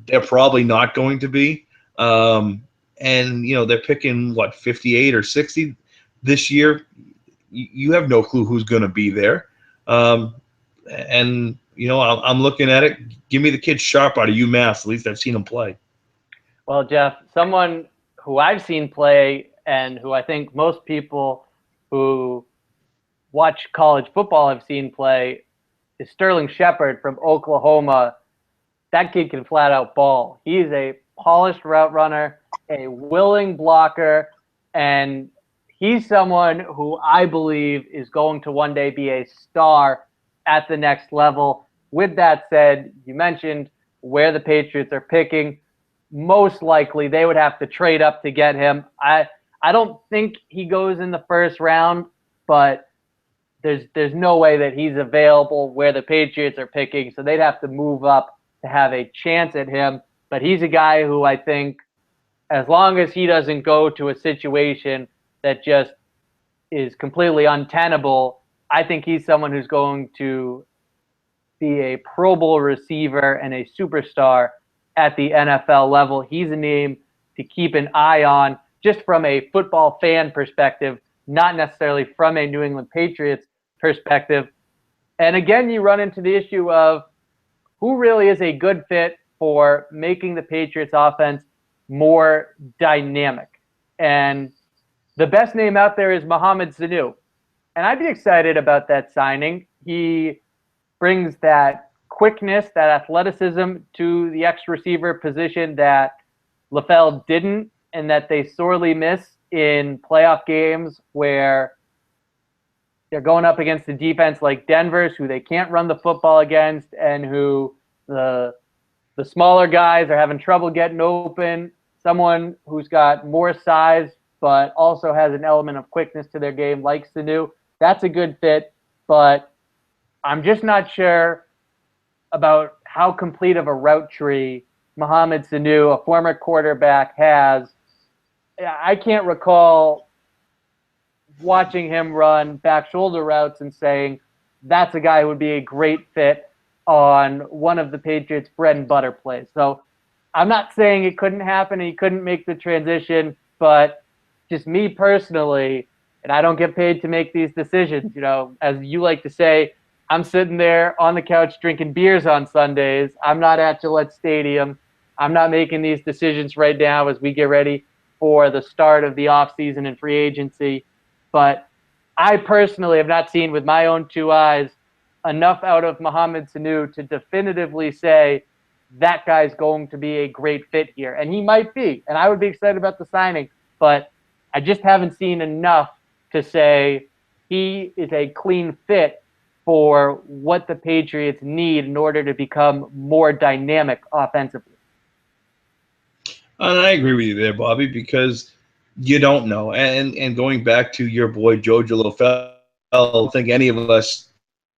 they're probably not going to be. And, they're picking, 58 or 60 this year. You have no clue who's going to be there. I'm looking at it. Give me the kid Sharp out of UMass. At least I've seen him play. Well, Jeff, someone who I've seen play and who I think most people who watch college football have seen play is Sterling Shepard from Oklahoma. That kid can flat out ball. He's a polished route runner, a willing blocker, and he's someone who I believe is going to one day be a star at the next level. With that said, you mentioned where the Patriots are picking. Most likely they would have to trade up to get him. I don't think he goes in the first round, but there's no way that he's available where the Patriots are picking, so they'd have to move up to have a chance at him. But he's a guy who I think, as long as he doesn't go to a situation that just is completely untenable. I think he's someone who's going to be a Pro Bowl receiver and a superstar at the NFL level. He's a name to keep an eye on just from a football fan perspective, not necessarily from a New England Patriots perspective. And again, you run into the issue of who really is a good fit for making the Patriots offense more dynamic. And the best name out there is Mohamed Sanu. And I'd be excited about that signing. He brings that quickness, that athleticism to the X receiver position that LaFell didn't, and that they sorely miss in playoff games where they're going up against a defense like Denver's, who they can't run the football against, and who the smaller guys are having trouble getting open. Someone who's got more size but also has an element of quickness to their game like Sanu. That's a good fit, but I'm just not sure about how complete of a route tree Mohamed Sanu, a former quarterback, has. I can't recall watching him run back shoulder routes and saying that's a guy who would be a great fit on one of the Patriots' bread and butter plays. So I'm not saying it couldn't happen and he couldn't make the transition, but just me personally, and I don't get paid to make these decisions, as you like to say, I'm sitting there on the couch drinking beers on Sundays. I'm not at Gillette Stadium. I'm not making these decisions right now as we get ready for the start of the offseason and free agency. But I personally have not seen with my own two eyes enough out of Mohamed Sanu to definitively say that guy's going to be a great fit here. And he might be, and I would be excited about the signing, but I just haven't seen enough to say he is a clean fit for what the Patriots need in order to become more dynamic offensively. And I agree with you there, Bobby, because you don't know. And going back to your boy Jojo LaFell, I don't think any of us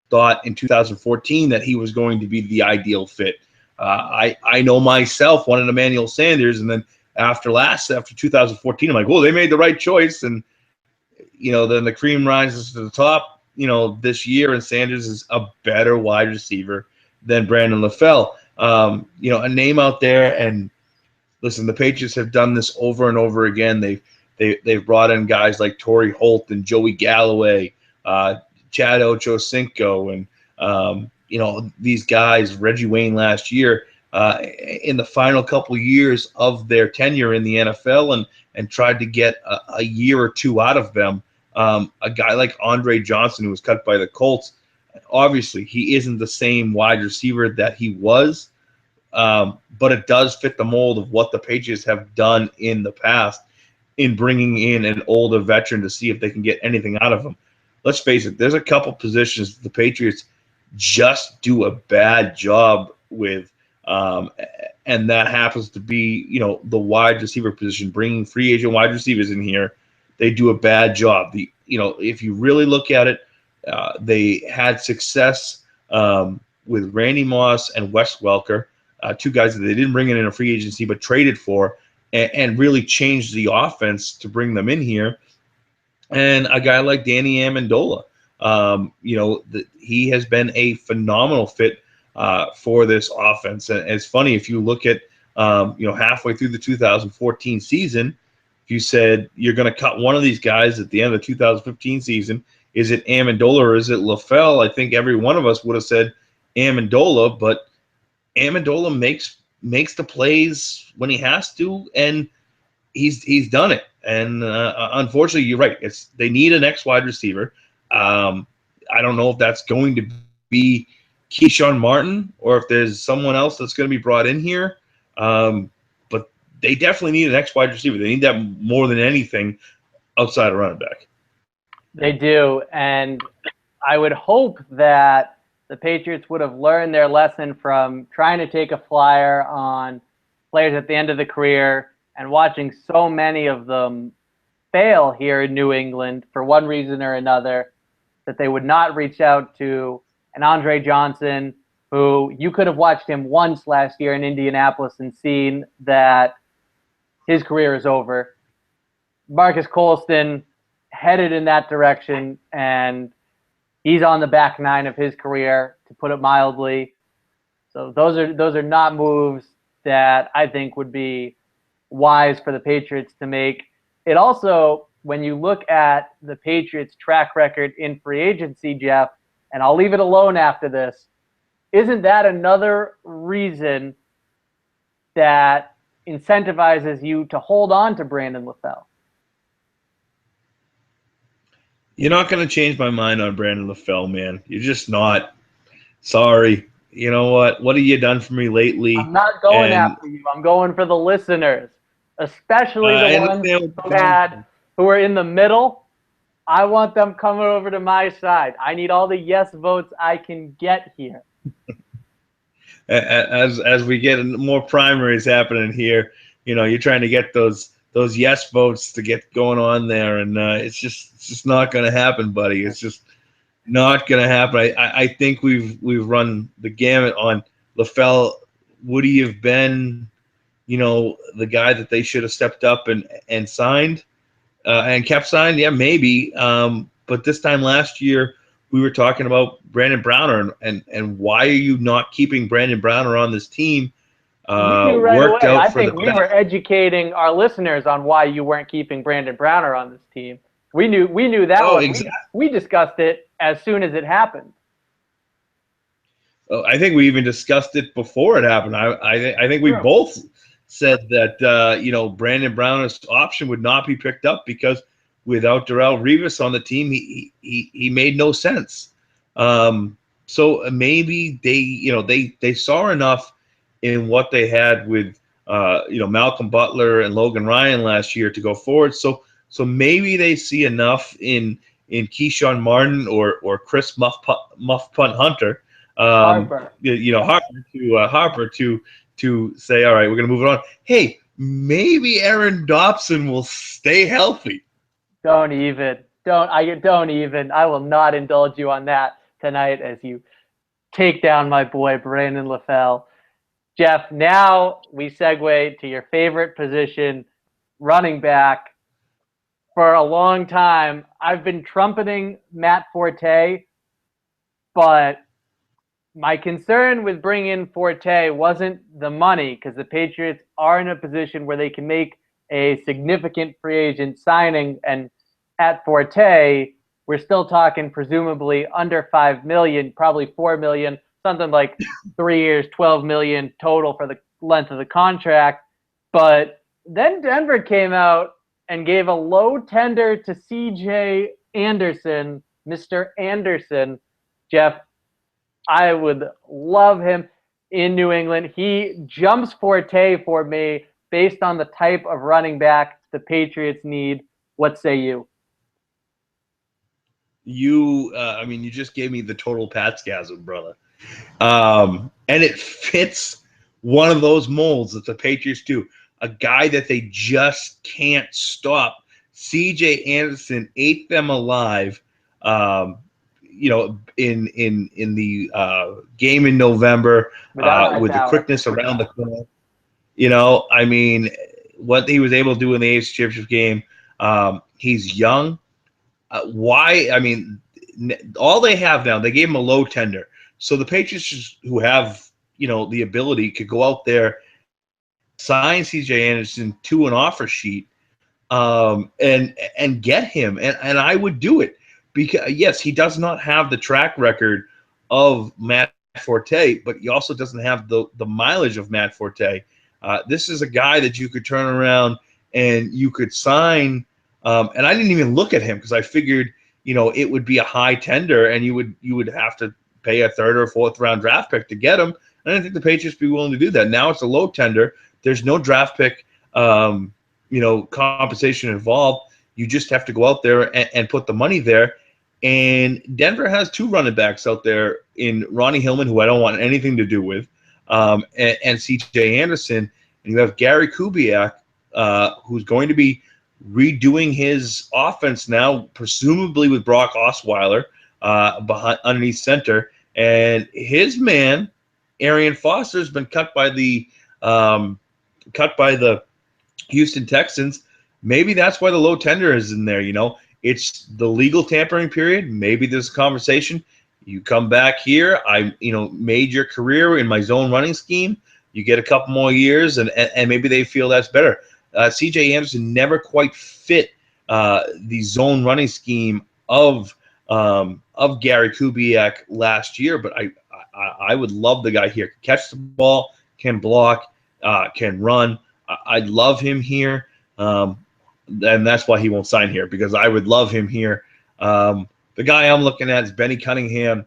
thought in 2014 that he was going to be the ideal fit. I know myself wanted Emmanuel Sanders, and then after 2014, I'm like, well, they made the right choice, and then the cream rises to the top. This year, and Sanders is a better wide receiver than Brandon LaFell. A name out there, and listen, the Patriots have done this over and over again. They've brought in guys like Torrey Holt and Joey Galloway, Chad Ochocinco, and these guys, Reggie Wayne last year, in the final couple years of their tenure in the NFL, and tried to get a year or two out of them. A guy like Andre Johnson, who was cut by the Colts, obviously he isn't the same wide receiver that he was, but it does fit the mold of what the Patriots have done in the past in bringing in an older veteran to see if they can get anything out of him. Let's face it, there's a couple positions the Patriots just do a bad job with, and that happens to be, the wide receiver position, bringing free agent wide receivers in here. They do a bad job. If you really look at it, they had success with Randy Moss and Wes Welker, two guys that they didn't bring in a free agency but traded for, and really changed the offense to bring them in here. And a guy like Danny Amendola, he has been a phenomenal fit for this offense. And it's funny, if you look at halfway through the 2014 season, if you said you're going to cut one of these guys at the end of the 2015 season, is it Amendola or is it LaFell? I think every one of us would have said Amendola, but Amendola makes the plays when he has to, and he's done it. And unfortunately, you're right. They need an X wide receiver. I don't know if that's going to be Keyshawn Martin or if there's someone else that's going to be brought in here. But they definitely need an X wide receiver. They need that more than anything outside of running back. They do, and I would hope that the Patriots would have learned their lesson from trying to take a flyer on players at the end of the career and watching so many of them fail here in New England for one reason or another, that they would not reach out to an Andre Johnson, who you could have watched him once last year in Indianapolis and seen that his career is over. Marcus Colston, headed in that direction, and he's on the back nine of his career, to put it mildly. So those are not moves that I think would be wise for the Patriots to make. It also, when you look at the Patriots' track record in free agency, Jeff, and I'll leave it alone after this, isn't that another reason that incentivizes you to hold on to Brandon LaFell? You're not going to change my mind on Brandon LaFell, man. You're just not. Sorry. You know what? What have you done for me lately? I'm not going after you. I'm going for the listeners, especially the ones who are in the middle. I want them coming over to my side. I need all the yes votes I can get here. As we get more primaries happening here, you're trying to get those yes votes to get going on there, and it's just not going to happen, buddy. It's just not going to happen. I think we've run the gamut on LaFell. Would he have been, the guy that they should have stepped up and signed and kept signed? Yeah, maybe. But this time last year, we were talking about Brandon Browner, and why are you not keeping Brandon Browner on this team? We knew right away. I think we were educating our listeners on why you weren't keeping Brandon Browner on this team. We knew that one. Exactly. We discussed it as soon as it happened. I think we even discussed it before it happened. I think we both said that Brandon Browner's option would not be picked up because without Darrelle Revis on the team, he made no sense. So maybe they saw enough in what they had with Malcolm Butler and Logan Ryan last year to go forward. So maybe they see enough in Keyshawn Martin or Chris Muff Punt Hunter, Harper to say, all right, we're going to move it on. Hey, maybe Aaron Dobson will stay healthy. Don't even. I will not indulge you on that tonight as you take down my boy Brandon LaFell. Jeff, now we segue to your favorite position, running back. For a long time, I've been trumpeting Matt Forte, but my concern with bringing in Forte wasn't the money, because the Patriots are in a position where they can make a significant free agent signing, and at Forte, we're still talking presumably under $5 million, probably $4 million, something like 3 years, $12 million total for the length of the contract. But then Denver came out and gave a low tender to C.J. Anderson, Mr. Anderson. Jeff, I would love him in New England. He jumps Forte for me based on the type of running back the Patriots need. What say you? You just gave me the total Patsgasm, brother. And it fits one of those molds that the Patriots do. A guy that they just can't stop. C.J. Anderson ate them alive. In the game in November with the quickness around the corner. What he was able to do in the AFC Championship game. He's young. All they have now, they gave him a low tender. So the Patriots who have, the ability could go out there, sign C.J. Anderson to an offer sheet, and get him. And I would do it because, yes, he does not have the track record of Matt Forte, but he also doesn't have the mileage of Matt Forte. This is a guy that you could turn around and you could sign. And I didn't even look at him because I figured, it would be a high tender and you would have to pay a third or fourth round draft pick to get him. I didn't think the Patriots would be willing to do that. Now it's a low tender. There's no draft pick, compensation involved. You just have to go out there and put the money there. And Denver has two running backs out there in Ronnie Hillman, who I don't want anything to do with, and C.J. Anderson. And you have Gary Kubiak, who's going to be redoing his offense now, presumably with Brock Osweiler behind underneath center. And his man, Arian Foster, has been cut by the Houston Texans. Maybe that's why the low tender is in there. it's the legal tampering period. Maybe there's a conversation. You come back here. I made your career in my zone running scheme. You get a couple more years, and maybe they feel that's better. C.J. Anderson never quite fit the zone running scheme of Gary Kubiak last year, but I would love the guy here. Can catch the ball, can block, can run. I'd love him here, and that's why he won't sign here, because I would love him here. The guy I'm looking at is Benny Cunningham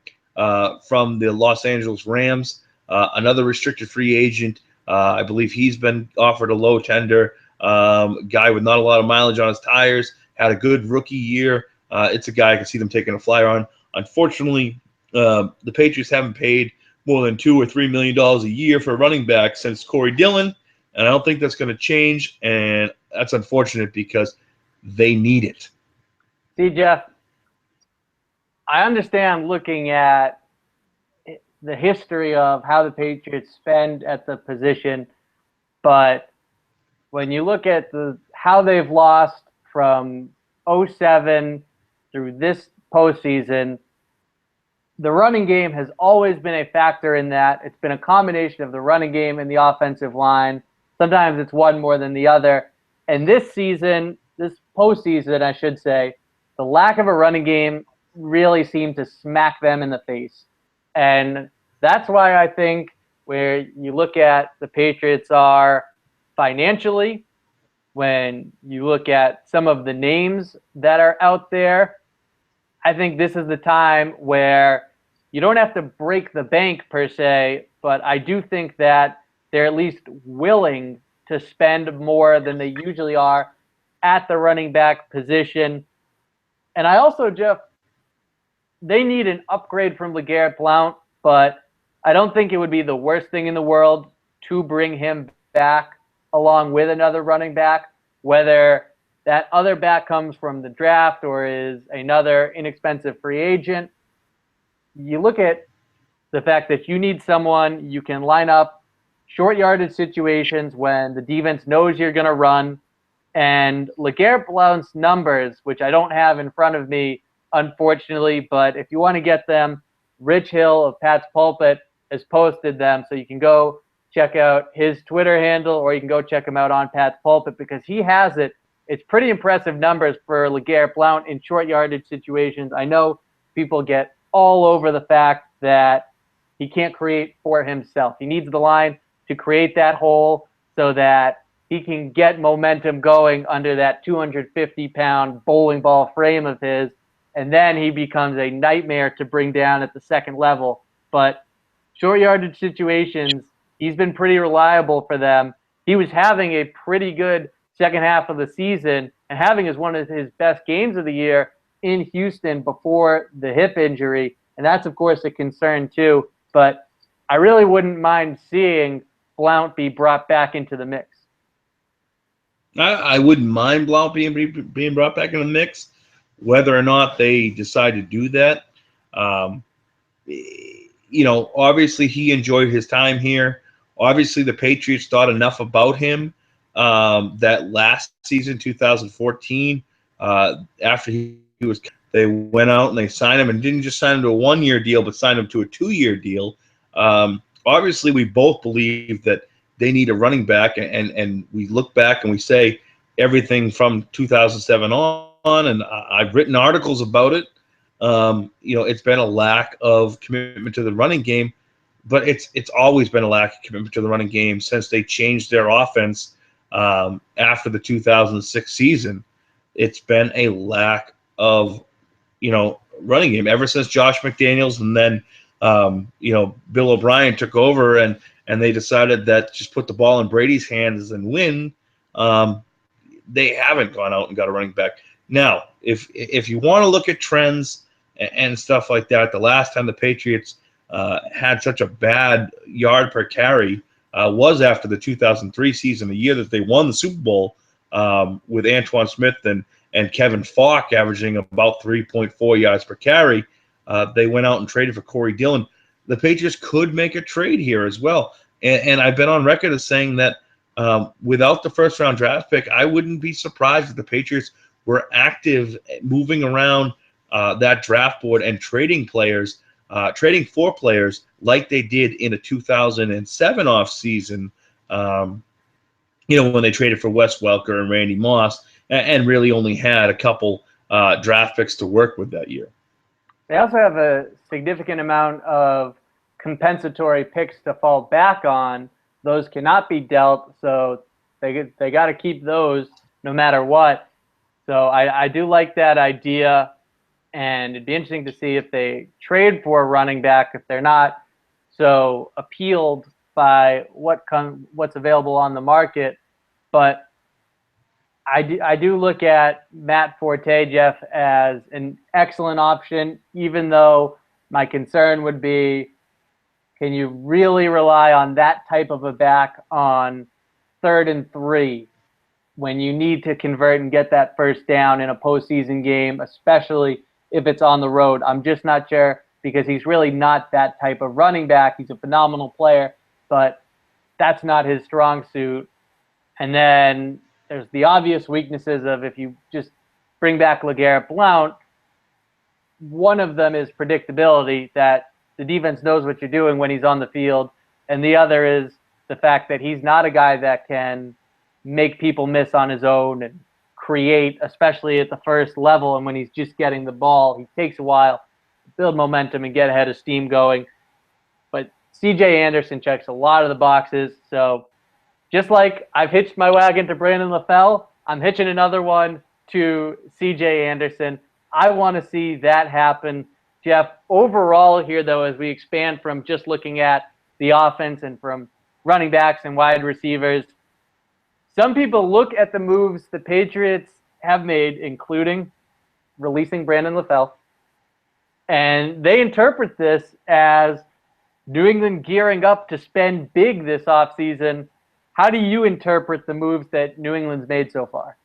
from the Los Angeles Rams, another restricted free agent. I believe he's been offered a low tender. Guy with not a lot of mileage on his tires, had a good rookie year. It's a guy I can see them taking a flyer on. Unfortunately, the Patriots haven't paid more than $2 or $3 million a year for a running back since Corey Dillon, and I don't think that's going to change, and that's unfortunate because they need it. See, Jeff, I understand looking at the history of how the Patriots spend at the position, but when you look at how they've lost from 2007 through this postseason, the running game has always been a factor in that. It's been a combination of the running game and the offensive line. Sometimes it's one more than the other. And this season, this postseason, I should say, the lack of a running game really seemed to smack them in the face. And that's why I think where you look at the Patriots are financially, when you look at some of the names that are out there, I think this is the time where you don't have to break the bank per se, but I do think that they're at least willing to spend more than they usually are at the running back position. And I also, Jeff, they need an upgrade from LeGarrette Blount, but I don't think it would be the worst thing in the world to bring him back along with another running back, whether that other back comes from the draft or is another inexpensive free agent. You look at the fact that you need someone you can line up short yardage situations when the defense knows you're going to run. And LeGarrette Blount's numbers, which I don't have in front of me, unfortunately, but if you want to get them, Rich Hill of Pat's Pulpit has posted them, so you can go check out his Twitter handle, or you can go check him out on Pat's Pulpit, because he has it. It's pretty impressive numbers for LeGarrette Blount in short yardage situations. I know people get all over the fact that he can't create for himself. He needs the line to create that hole so that he can get momentum going under that 250-pound bowling ball frame of his, and then he becomes a nightmare to bring down at the second level. But short yardage situations, he's been pretty reliable for them. He was having a pretty good second half of the season and having as one of his best games of the year in Houston before the hip injury. And that's, of course, a concern too. But I really wouldn't mind seeing Blount be brought back into the mix. I wouldn't mind Blount being brought back in the mix. Whether or not they decide to do that, obviously he enjoyed his time here. Obviously, the Patriots thought enough about him that last season, 2014, after he was, they went out and they signed him, and didn't just sign him to a one-year deal, but signed him to a 2-year deal. Obviously, we both believe that they need a running back, and we look back and we say everything from 2007 on, and I've written articles about it. It's been a lack of commitment to the running game, but it's always been a lack of commitment to the running game since they changed their offense after the 2006 season. It's been a lack of running game ever since Josh McDaniels, and then Bill O'Brien took over, and they decided that just put the ball in Brady's hands and win. They haven't gone out and got a running back. Now, if you want to look at trends and stuff like that, the last time the Patriots had such a bad yard per carry was after the 2003 season, the year that they won the Super Bowl with Antoine Smith and Kevin Falk averaging about 3.4 yards per carry. They went out and traded for Corey Dillon. The Patriots could make a trade here as well. And I've been on record as saying that without the first-round draft pick, I wouldn't be surprised if the Patriots were active, moving around that draft board and trading players, trading for players like they did in the 2007 offseason, when they traded for Wes Welker and Randy Moss, and really only had a couple draft picks to work with that year. They also have a significant amount of compensatory picks to fall back on. Those cannot be dealt, so they got to keep those no matter what. So I do like that idea, and it'd be interesting to see if they trade for a running back if they're not so appealed by what's available on the market. But I do look at Matt Forte, Jeff, as an excellent option, even though my concern would be, can you really rely on that type of a back on 3rd and 3 when you need to convert and get that first down in a postseason game, especially if it's on the road? I'm just not sure, because he's really not that type of running back. He's a phenomenal player, but that's not his strong suit. And then there's the obvious weaknesses of, if you just bring back LeGarrette Blount, one of them is predictability, that the defense knows what you're doing when he's on the field. And the other is the fact that he's not a guy that can make people miss on his own and create, especially at the first level. And when he's just getting the ball, he takes a while to build momentum and get ahead of steam going. But C.J. Anderson checks a lot of the boxes. So just like I've hitched my wagon to Brandon LaFell, I'm hitching another one to C.J. Anderson. I want to see that happen. Jeff, overall here, though, as we expand from just looking at the offense and from running backs and wide receivers, some people look at the moves the Patriots have made, including releasing Brandon LaFell, and they interpret this as New England gearing up to spend big this offseason. How do you interpret the moves that New England's made so far?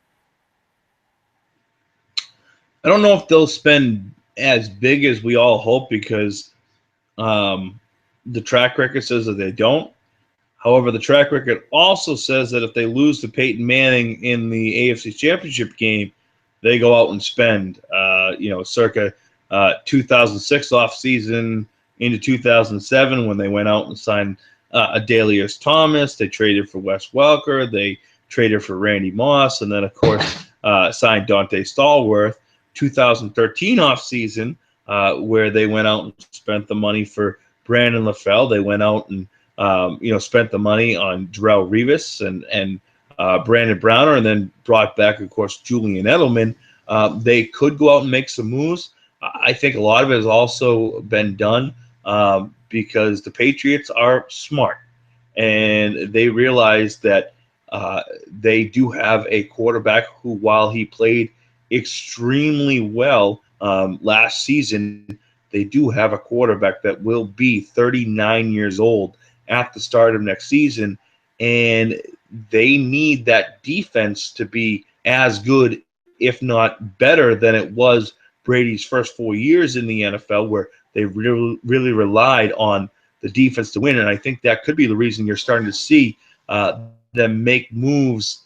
I don't know if they'll spend as big as we all hope, because the track record says that they don't. However, the track record also says that if they lose to Peyton Manning in the AFC Championship game, they go out and spend, circa 2006 offseason into 2007, when they went out and signed Adalius Thomas. They traded for Wes Welker. They traded for Randy Moss, and then, of course, signed Dante Stallworth. 2013 offseason, where they went out and spent the money for Brandon LaFell. They went out and spent the money on Darrelle Revis and Brandon Browner, and then brought back, of course, Julian Edelman. They could go out and make some moves. I think a lot of it has also been done because the Patriots are smart, and they realize that they do have a quarterback who, while he played extremely well last season, they do have a quarterback that will be 39 years old at the start of next season, and they need that defense to be as good, if not better, than it was Brady's first 4 years in the NFL, where they really relied on the defense to win. And I think that could be the reason you're starting to see them make moves,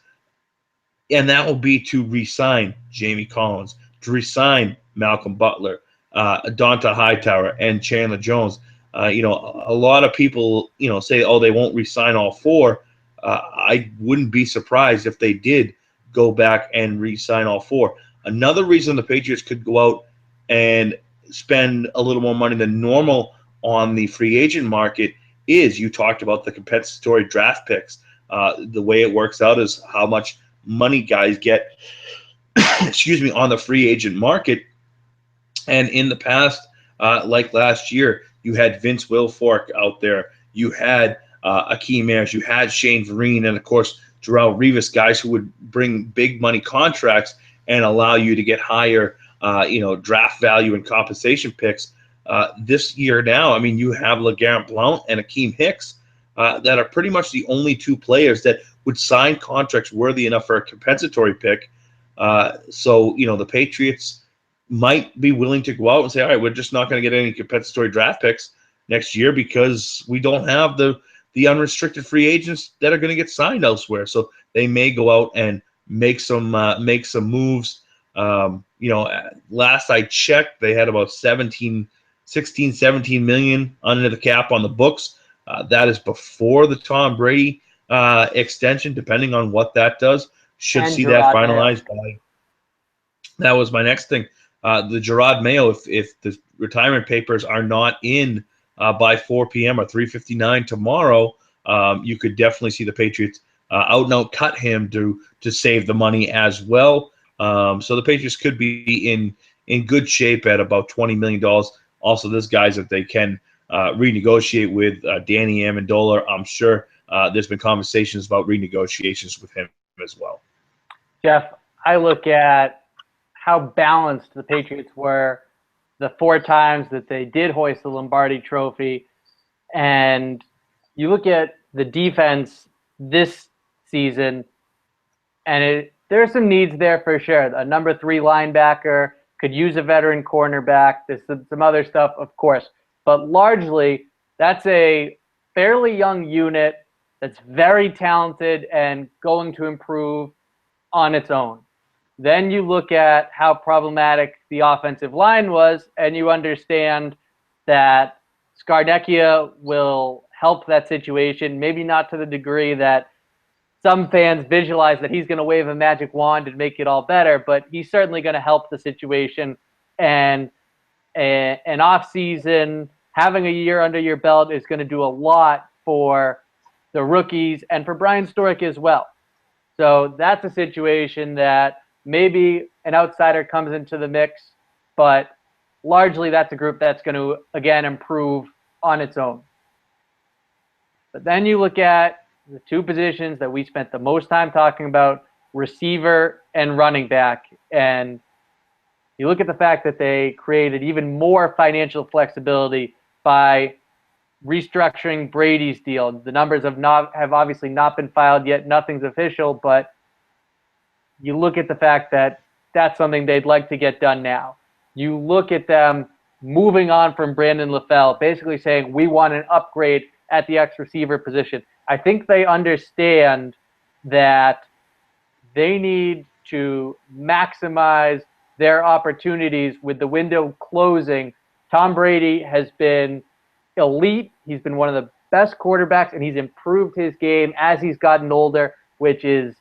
and that will be to re-sign Jamie Collins, to re-sign Malcolm Butler, Donta Hightower, and Chandler Jones. A lot of people, say, oh, they won't re-sign all four. I wouldn't be surprised if they did go back and re-sign all four. Another reason the Patriots could go out and spend a little more money than normal on the free agent market is, you talked about the compensatory draft picks. The way it works out is how much money guys get on the free agent market. And in the past, like last year, you had Vince Wilfork out there, you had Akeem Ayers, you had Shane Vereen, and of course Darrelle Revis, guys who would bring big money contracts and allow you to get higher draft value and compensation picks. This year now, I mean, you have LeGarrette Blount and Akeem Hicks that are pretty much the only two players that would sign contracts worthy enough for a compensatory pick. So the Patriots might be willing to go out and say, all right, we're just not going to get any compensatory draft picks next year because we don't have the unrestricted free agents that are going to get signed elsewhere. So they may go out and make some moves Last I checked, they had about 16, 17 million under the cap on the books. That is before the Tom Brady extension, depending on what that does. Should And see that Gerard finalized by. That was my next thing. The Gerard Mayo, if the retirement papers are not in by 4 p.m. or 3:59 tomorrow, you could definitely see the Patriots out and out cut him to save the money as well. So the Patriots could be in good shape at about $20 million. Also, there's guys that they can renegotiate with. Danny Amendola, I'm sure there's been conversations about renegotiations with him as well. Jeff, I look at how balanced the Patriots were the 4 times that they did hoist the Lombardi Trophy, and you look at the defense this season, and there's some needs there for sure. A number 3 linebacker could use a veteran cornerback. There's some other stuff, of course, but largely that's a fairly young unit that's very talented and going to improve on its own. Then you look at how problematic the offensive line was, and you understand that Scarnecchia will help that situation, maybe not to the degree that some fans visualize that he's going to wave a magic wand and make it all better, but he's certainly going to help the situation. And an off-season, having a year under your belt is going to do a lot for the rookies and for Brian Storick as well. So that's a situation that maybe an outsider comes into the mix, but largely that's a group that's going to, again, improve on its own. But then you look at the 2 positions that we spent the most time talking about, receiver and running back, and you look at the fact that they created even more financial flexibility by restructuring Brady's deal. The numbers have obviously not been filed yet. Nothing's official, but you look at the fact that that's something they'd like to get done now. You look at them moving on from Brandon LaFell, basically saying, we want an upgrade at the X receiver position. I think they understand that they need to maximize their opportunities with the window closing. Tom Brady has been elite. He's been one of the best quarterbacks, and he's improved his game as he's gotten older, which is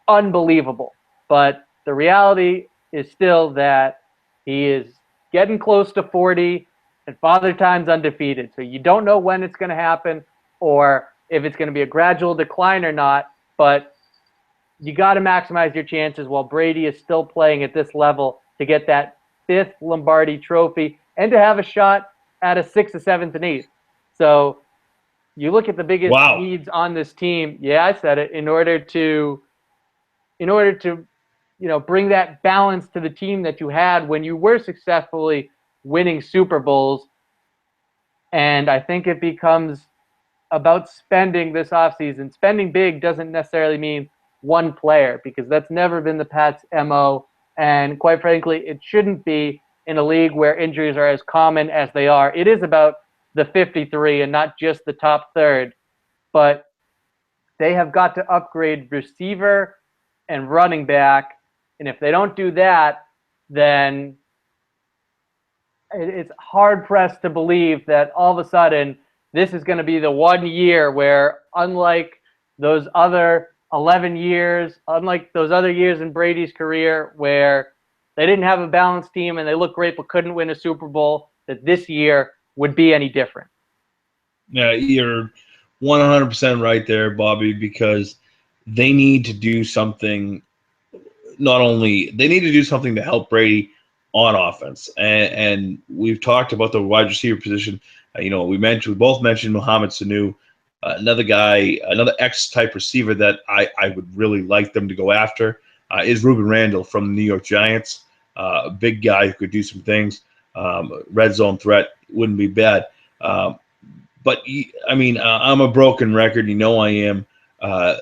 unbelievable. But the reality is still that he is getting close to 40, and Father Time's undefeated. So you don't know when it's going to happen or if it's going to be a gradual decline or not, but you got to maximize your chances while Brady is still playing at this level to get that 5th Lombardi Trophy and to have a shot at a 6th, a 7th, and 8th. So you look at the biggest needs on this team. Yeah, I said it. In order to bring that balance to the team that you had when you were successfully winning Super Bowls. And I think it becomes about spending this offseason. Spending big doesn't necessarily mean one player, because that's never been the Pats' MO. And quite frankly, it shouldn't be in a league where injuries are as common as they are. It is about the 53 and not just the top third. But they have got to upgrade receiver and running back. And if they don't do that, then it's hard-pressed to believe that all of a sudden this is going to be the one year where, unlike those other 11 years, unlike those other years in Brady's career where they didn't have a balanced team and they looked great but couldn't win a Super Bowl, that this year would be any different. Yeah, you're 100% right there, Bobby, because they need to do something. Not only they need to do something to help Brady on offense, and we've talked about the wide receiver position. We both mentioned Mohamed Sanu, another guy, another X-type receiver that I would really like them to go after is Ruben Randall from the New York Giants. A big guy who could do some things. Red zone threat wouldn't be bad. But I'm a broken record. I am.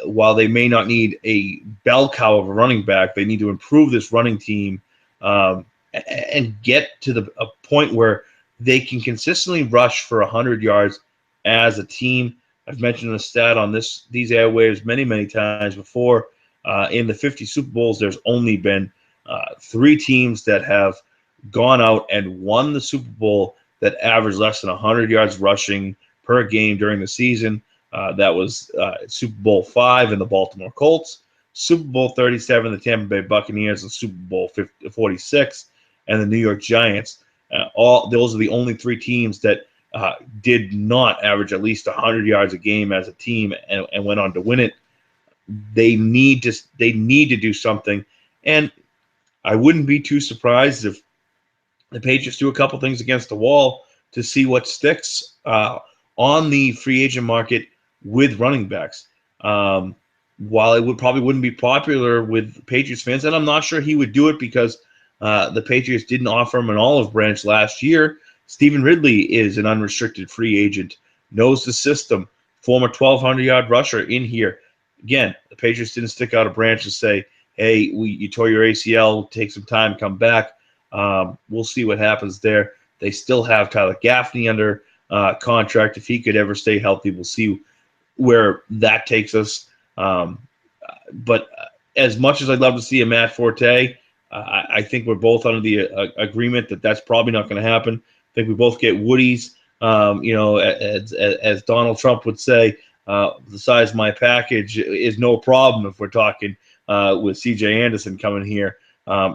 While they may not need a bell cow of a running back, they need to improve this running team and get to a point where they can consistently rush for 100 yards as a team. I've mentioned a stat on these airwaves many, many times before. In the 50 Super Bowls, there's only been Three teams that have gone out and won the Super Bowl that averaged less than 100 yards rushing per game during the season. That was Super Bowl 5 and the Baltimore Colts, Super Bowl 37, the Tampa Bay Buccaneers, and Super Bowl 46, and the New York Giants. All those are the only three teams that did not average at least 100 yards a game as a team and went on to win it. They need to do something, and I wouldn't be too surprised if the Patriots do a couple things against the wall to see what sticks on the free agent market with running backs. While it probably wouldn't be popular with Patriots fans, and I'm not sure he would do it because the Patriots didn't offer him an olive branch last year. Stephen Ridley is an unrestricted free agent, knows the system, former 1,200-yard rusher in here. Again, the Patriots didn't stick out a branch and say, hey, you tore your ACL, take some time, come back. We'll see what happens there. They still have Tyler Gaffney under contract. If he could ever stay healthy, we'll see where that takes us. But as much as I'd love to see a Matt Forte, I think we're both under the agreement that that's probably not going to happen. I think we both get Woodies. As Donald Trump would say, the size of my package is no problem if we're talking with C.J. Anderson coming here.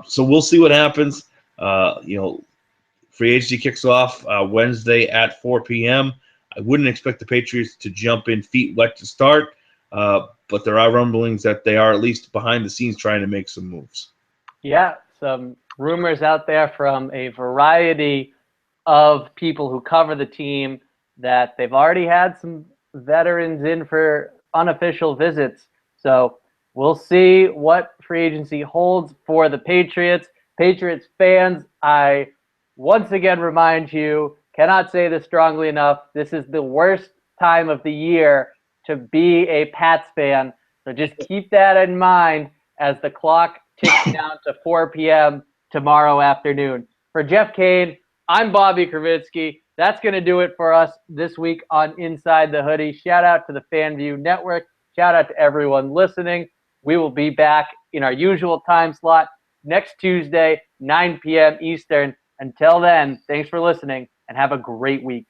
So we'll see what happens. Free agency kicks off Wednesday at 4 p.m. I wouldn't expect the Patriots to jump in feet wet to start, but there are rumblings that they are at least behind the scenes trying to make some moves. Yeah, some rumors out there from a variety of people who cover the team that they've already had some veterans in for unofficial visits. So we'll see what free agency holds for the Patriots. Patriots fans, I once again remind you, cannot say this strongly enough, this is the worst time of the year to be a Pats fan. So just keep that in mind as the clock ticks down to 4 p.m. tomorrow afternoon. For Jeff Kane, I'm Bobby Krivitsky. That's going to do it for us this week on Inside the Hoodie. Shout out to the FanView Network. Shout out to everyone listening. We will be back in our usual time slot next Tuesday, 9 p.m. Eastern. Until then, thanks for listening and have a great week.